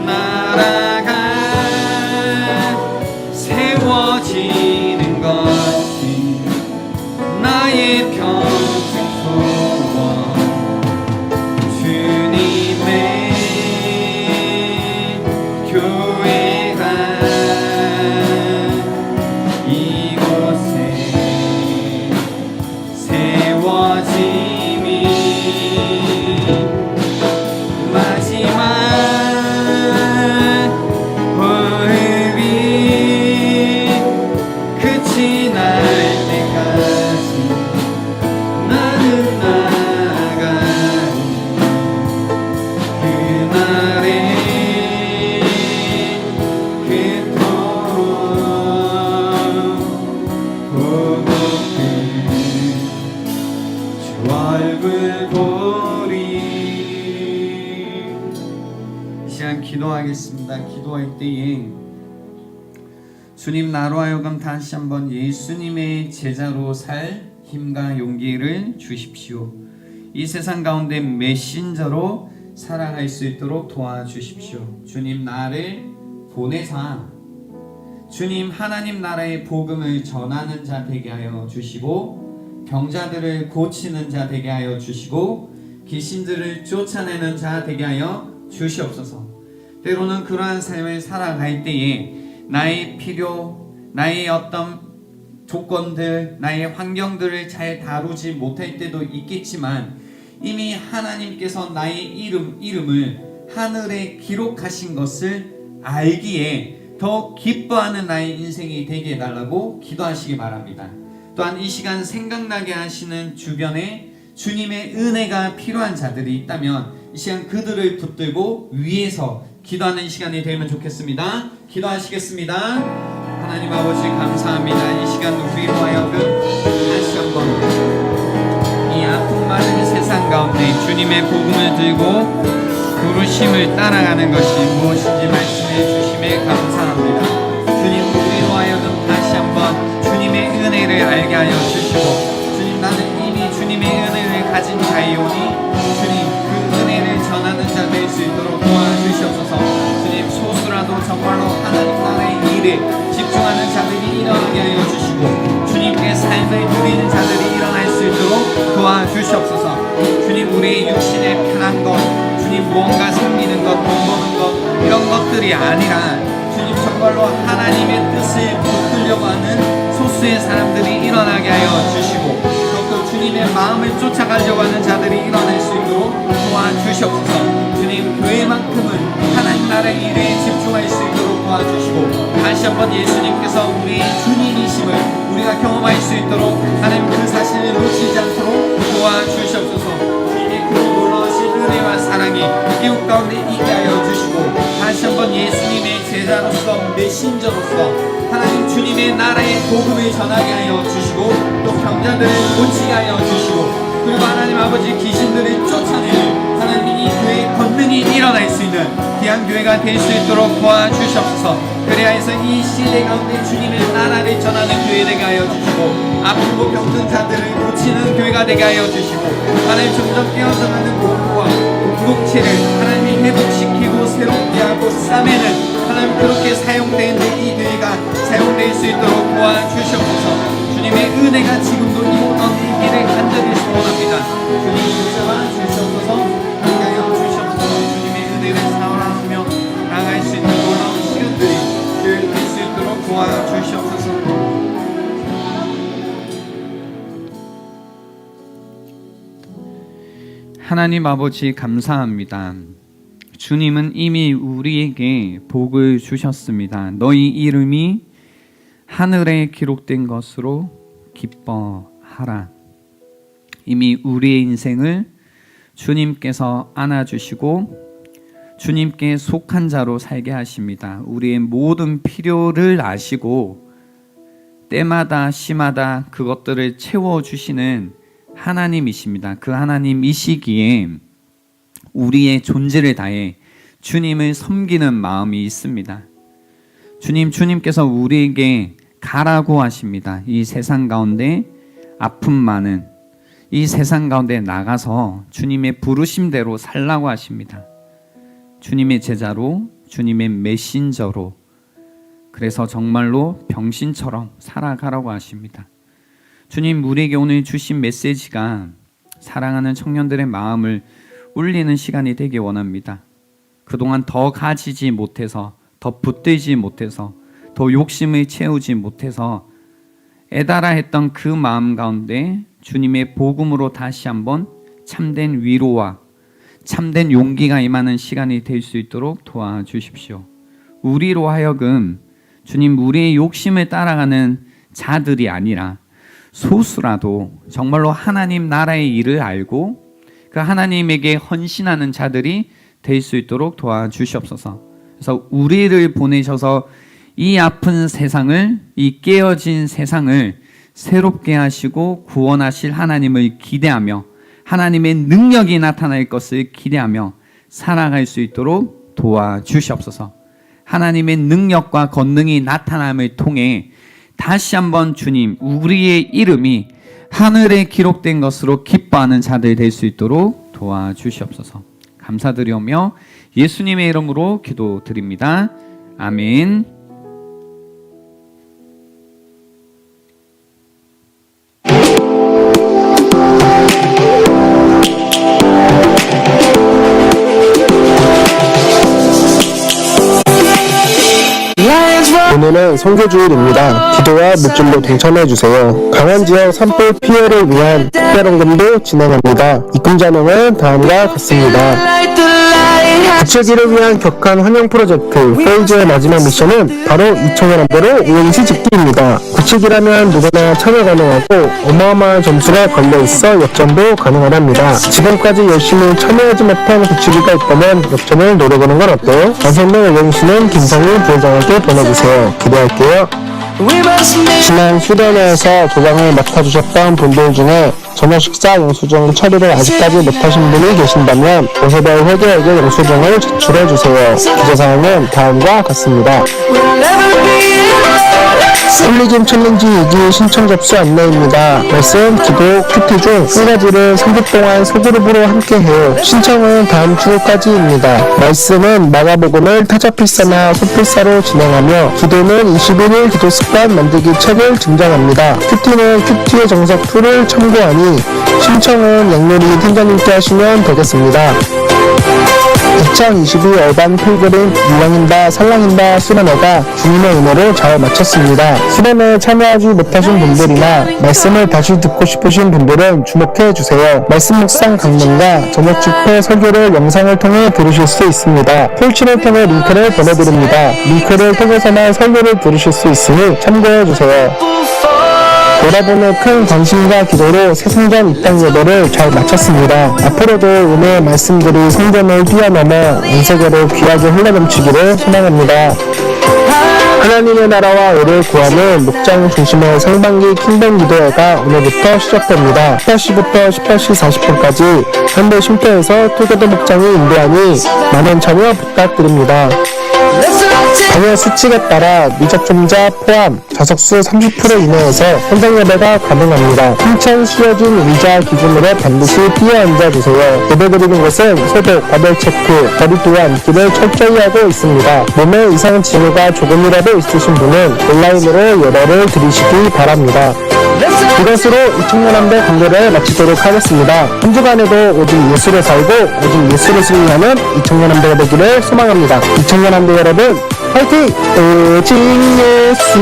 나라가 세워지는 것이 나의 평생 소원. 주님의 교회가 이곳에 세워짐이 마지막 호흡이 끝이 날 때까지 나는 나아가리. 그날에 그토록 보고픈 주 얼굴 보리. 이 시간 기도하겠습니다. 기도할 때에 주님 나로 하여금 다시 한번 예수님의 제자로 살 힘과 용기를 주십시오. 이 세상 가운데 메신저로 살아갈 수 있도록 도와주십시오. 주님 나를 보내사 주님 하나님 나라의 복음을 전하는 자 되게 하여 주시고 병자들을 고치는 자 되게 하여 주시고 귀신들을 쫓아내는 자 되게 하여 주시옵소서. 때로는 그러한 삶을 살아갈 때에 나의 필요, 나의 어떤 조건들, 나의 환경들을 잘 다루지 못할 때도 있겠지만 이미 하나님께서 나의 이름을 하늘에 기록하신 것을 알기에 더 기뻐하는 나의 인생이 되게 해달라고 기도하시기 바랍니다. 또한 이 시간 생각나게 하시는 주변에 주님의 은혜가 필요한 자들이 있다면 이 시간 그들을 붙들고 위에서 기도하는 시간이 되면 좋겠습니다. 기도하시겠습니다. 하나님 아버지 감사합니다. 이 시간 우리로 하여금 다시 한번 이 아픔 많은 세상 가운데 주님의 복음을 들고 부르심을 따라가는 것이 무엇인지 말씀해 주심에 감사합니다. 주님 우리로 하여금 다시 한번 주님의 은혜를 알게 하여 주시고 주님 나는 이미 주님의 은혜를 가진 자이오니 주님 그 은혜를 전하는 자 될 수 있도록 도와주시옵소서. 주님 소수라도 정말로 하나님 나라의 일에 집중하는 자들이 일어나게 하여 주시고 주님께 삶을 누리는 자들이 일어날 수 있도록 도와주시옵소서. 주님 우리의 육신의 편한 것 주님 무언가 생기는 것, 돈 버는 것 이런 것들이 아니라 주님 정말로 하나님의 뜻을 붙들려고 하는 소수의 사람들이 일어나게 하여 주시고 또 주님의 마음을 쫓아가려고 하는 자들이 일어날 수 있도록 도와주시옵소서. 주님 교회만큼은 하나님 나라의 일에 집중할 수 있도록 도와주시고 다시 한번 예수님께서 우리의 주님이심을 우리가 경험할 수 있도록 하나님 그 사실을 놓치지 않도록 도와주시옵소서. 주님의 그 놀라우신 은혜와 사랑이 이웃 가운데 있게 하여 주시고 다시 한번 예수님의 제자로서 메신저로서 하나님 주님의 나라의 복음을 전하게 하여 주시고 또 병자들을 고치게 하여 주시고 그리고 하나님 아버지 귀신들을 쫓아내는 하나님 이 교회의 권능이 일어날 수 있는 귀한 교회가 될 수 있도록 도와주시옵소서. 그래야 해서 이 시대 가운데 주님의 나라를 전하는 교회 되게 하여 주시고 아프고 병든 자들을 고치는 교회가 되게 하여 주시고 하나님 점점 깨어져가는 몸과 공동체를 하나님이 회복시키고 새롭게 하고 싸매는 하나님 그렇게 사용되는 이 교회가 사용될 수 있도록 도와주시옵소서. 주님의 은혜가 지금도 이곳 있기를 간절히 소원합니다. 주님 역사와 주시옵소서. 함께하여 주시옵소서. 주님의 은혜를 사랑하며 나아갈 수 있는 놀라운 시간들이 될 수 있도록 도와주시옵소서. 하나님 아버지 감사합니다. 주님은 이미 우리에게 복을 주셨습니다. 너희 이름이 하늘에 기록된 것으로 기뻐하라. 이미 우리의 인생을 주님께서 안아주시고 주님께 속한 자로 살게 하십니다. 우리의 모든 필요를 아시고 때마다 시마다 그것들을 채워주시는 하나님이십니다. 그 하나님이시기에 우리의 존재를 다해 주님을 섬기는 마음이 있습니다. 주님께서 우리에게 가라고 하십니다. 이 세상 가운데 아픔 많은 이 세상 가운데 나가서 주님의 부르심대로 살라고 하십니다. 주님의 제자로 주님의 메신저로 그래서 정말로 병신처럼 살아가라고 하십니다. 주님 우리에게 오늘 주신 메시지가 사랑하는 청년들의 마음을 울리는 시간이 되기 원합니다. 그동안 더 가지지 못해서 더 붙들지 못해서 더 욕심을 채우지 못해서 애달아 했던 그 마음 가운데 주님의 복음으로 다시 한번 참된 위로와 참된 용기가 임하는 시간이 될 수 있도록 도와주십시오. 우리로 하여금 주님 우리의 욕심을 따라가는 자들이 아니라 소수라도 정말로 하나님 나라의 일을 알고 그 하나님에게 헌신하는 자들이 될 수 있도록 도와주시옵소서. 그래서 우리를 보내셔서 이 아픈 세상을 이 깨어진 세상을 새롭게 하시고 구원하실 하나님을 기대하며 하나님의 능력이 나타날 것을 기대하며 살아갈 수 있도록 도와주시옵소서. 하나님의 능력과 권능이 나타남을 통해 다시 한번 주님 우리의 이름이 하늘에 기록된 것으로 기뻐하는 자들 될 수 있도록 도와주시옵소서. 감사드리오며 예수님의 이름으로 기도드립니다. 아멘. 오늘은 선교주일입니다. 기도와 물질로 동참해주세요. 강원 지역 산불 피해를 위한 특별헌금도 진행합니다. 입금자명은 다음과 같습니다. 부채기를 위한 격한 환영 프로젝트 페이즈의 마지막 미션은 바로 2,000원 함대로 오행시 짓기입니다. 부채기라면 누구나 참여 가능하고 어마어마한 점수가 걸려있어 역전도 가능하답니다. 지금까지 열심히 참여하지 못한 부채기가 있다면 역전을 노려보는 건 어때요? 당첨된 오행시는 김성우 부회장에게 보내주세요. 기대할게요. 지난 수련회에서 도장을 맡아주셨던 분들 중에 저녁 식사 영수증 처리를 아직까지 못하신 분이 계신다면 오세별 회계에게 영수증을 제출해주세요. 기재사항은 다음과 같습니다. 홀리즘 챌린지 2기 신청 접수 안내입니다. 말씀, 기도, 큐티 중 한 가지를 3주 동안 소그룹으로 함께해요. 신청은 다음 주까지입니다. 말씀은 마가복음을 타자필사나 소필사로 진행하며 기도는 21일 기도 습관 만들기 책을 증정합니다. 큐티는 큐티의 정석 2를 참고하니 신청은 양놀이 팀장님께 하시면 되겠습니다. 2022 얼반 필그림 이왕인다 살랑인다 수련회가 주님의 은혜로 잘 마쳤습니다. 수련회에 참여하지 못하신 분들이나 말씀을 다시 듣고 싶으신 분들은 주목해주세요. 말씀 묵상 강론과 저녁 집회 설교를 영상을 통해 들으실 수 있습니다. 폴치를 통해 링크를 보내드립니다. 링크를 통해서만 설교를 들으실 수 있으니 참고해주세요. 여러분의 큰 관심과 기도로 새성전 입당 예배를 잘 마쳤습니다. 앞으로도 은혜의 말씀들이 성전을 뛰어넘어 온 세계로 귀하게 흘러넘치기를 소망합니다. 하나님의 나라와 의를 구하는 목장 중심의 상반기 킹덤 기도회가 오늘부터 시작됩니다. 18시부터 18시 40분까지 현대 쉼터에서 투게더 목장이 인도하니 많은 참여 부탁드립니다. 방역 수칙에 따라 미접종자 포함 좌석수 30% 이내에서 현장 예배가 가능합니다. 한층 씌워진 의자 기준으로 반드시 뛰어 앉아주세요. 예배드리는 곳은 소독, 바벨 체크, 거리두와 앉기를 철저히 하고 있습니다. 몸에 이상 징후가 조금이라도 있으신 분은 온라인으로 예배를 드리시기 바랍니다. 이것으로 2,000년 함대 강좌를 마치도록 하겠습니다. 한 주간에도 오직 예수를 살고 오직 예수를 승리하는 2,000년 함대가 되기를 소망합니다. 2,000년 함대 여러분 화이팅! 오직 예수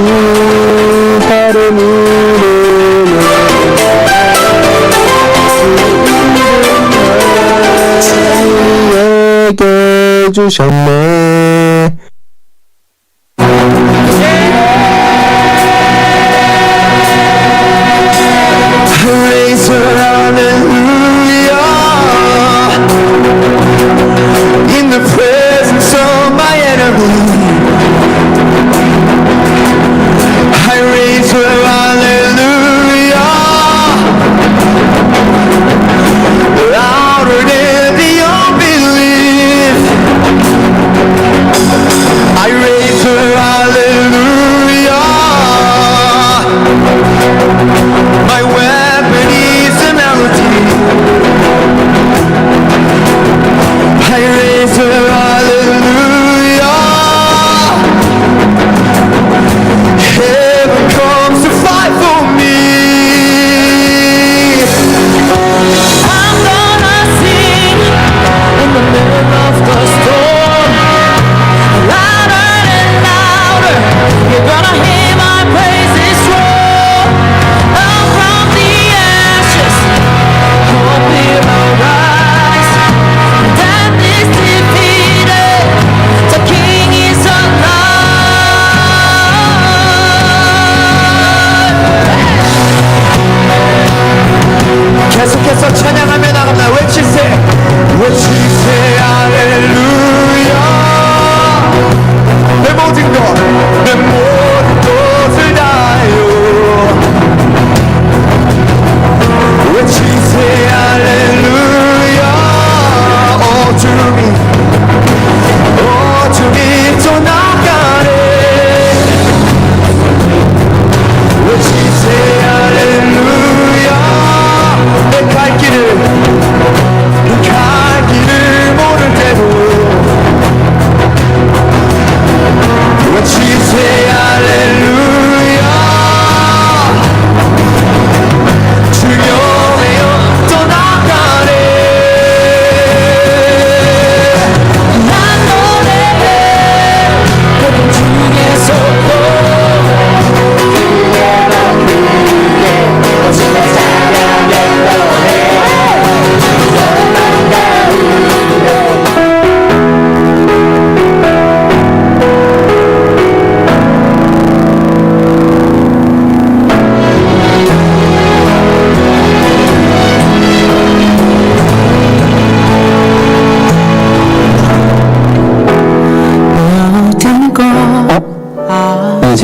다른 이름은 우리에게 주셨네. In the presence of my enemy, I raise her hallelujah, louder than the unbelief.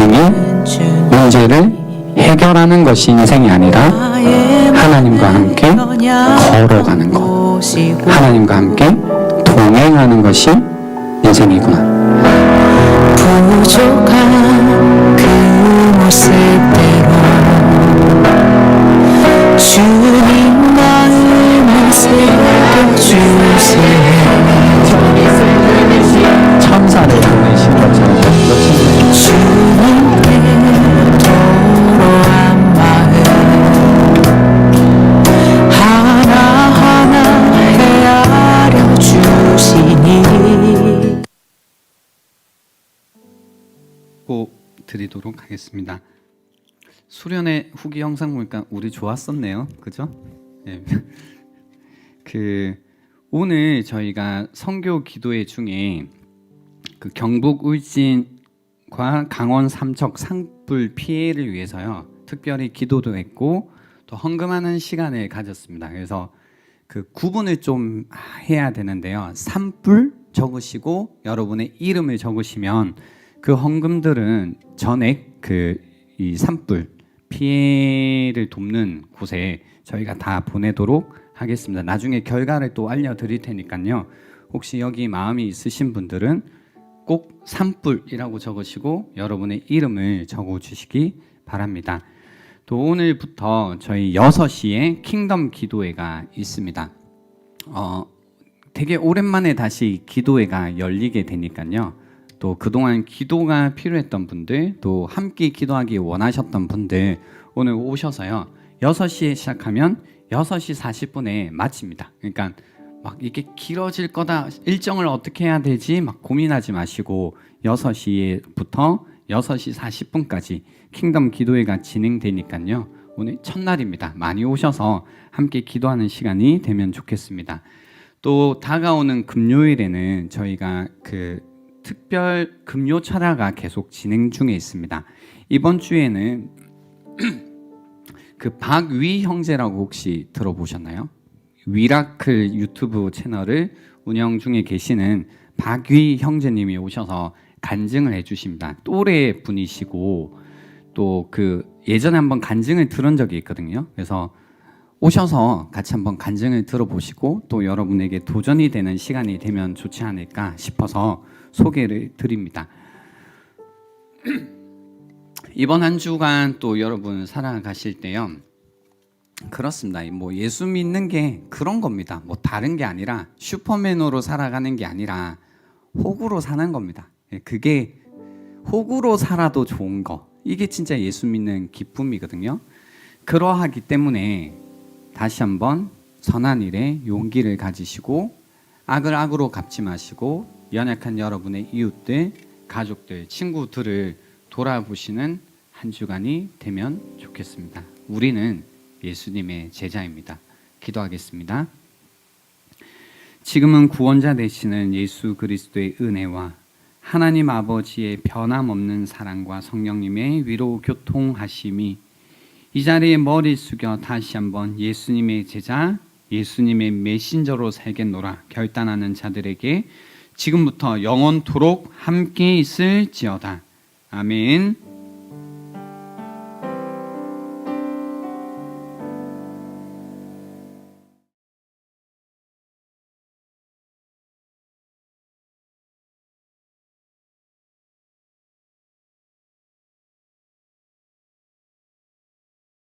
인생이 문제를 해결하는 것이 인생이 아니라 하나님과 함께 걸어가는 것, 하나님과 함께 동행하는 것이 인생이구나. 부족한 그 모습대로 주님 마음을 새겨주세요. 천사를 보내신 것처럼 주님께 도로한 마음 하나하나 헤아려 주시니 드리도록 하겠습니다. 수련회 후기 영상 보니까 우리 좋았었네요, 그죠? 네. 오늘 저희가 선교 기도회 중에 그 경북 울진과 강원 삼척 산불 피해를 위해서요 특별히 기도도 했고 또 헌금하는 시간을 가졌습니다. 그래서 그 구분을 좀 해야 되는데요. 산불 적으시고 여러분의 이름을 적으시면 그 헌금들은 전액 이 산불 피해를 돕는 곳에 저희가 다 보내도록 하겠습니다. 나중에 결과를 또 알려드릴 테니까요. 혹시 여기 마음이 있으신 분들은 꼭 산불이라고 적으시고 여러분의 이름을 적어주시기 바랍니다. 또 오늘부터 저희 6시에 킹덤 기도회가 있습니다. 되게 오랜만에 다시 기도회가 열리게 되니까요. 또 그동안 기도가 필요했던 분들, 또 함께 기도하기 원하셨던 분들 오늘 오셔서요. 6시에 시작하면 6시 40분에 마칩니다. 그러니까 막 이게 길어질 거다, 일정을 어떻게 해야 되지 막 고민하지 마시고 6시부터 6시 40분까지 킹덤 기도회가 진행되니까요. 오늘 첫날입니다. 많이 오셔서 함께 기도하는 시간이 되면 좋겠습니다. 또 다가오는 금요일에는 저희가 특별 금요 철야가 계속 진행 중에 있습니다. 이번 주에는 박위 형제라고 혹시 들어보셨나요? 위라클 유튜브 채널을 운영 중에 계시는 박위 형제님이 오셔서 간증을 해주십니다. 또래 분이시고 또 예전에 한번 간증을 들은 적이 있거든요. 그래서 오셔서 같이 한번 간증을 들어보시고 또 여러분에게 도전이 되는 시간이 되면 좋지 않을까 싶어서 소개를 드립니다. 이번 한 주간 또 여러분 살아가실 때요. 그렇습니다. 예수 믿는 게 그런 겁니다. 다른 게 아니라 슈퍼맨으로 살아가는 게 아니라 호구로 사는 겁니다. 그게 호구로 살아도 좋은 거. 이게 진짜 예수 믿는 기쁨이거든요. 그러하기 때문에 다시 한번 선한 일에 용기를 가지시고 악을 악으로 갚지 마시고 연약한 여러분의 이웃들, 가족들, 친구들을 돌아보시는 한 주간이 되면 좋겠습니다. 우리는 예수님의 제자입니다. 기도하겠습니다. 지금은 구원자 되시는 예수 그리스도의 은혜와 하나님 아버지의 변함없는 사랑과 성령님의 위로 교통하심이 이 자리에 머리 숙여 다시 한번 예수님의 제자, 예수님의 메신저로 살겠노라 결단하는 자들에게 지금부터 영원토록 함께 있을지어다. 아멘.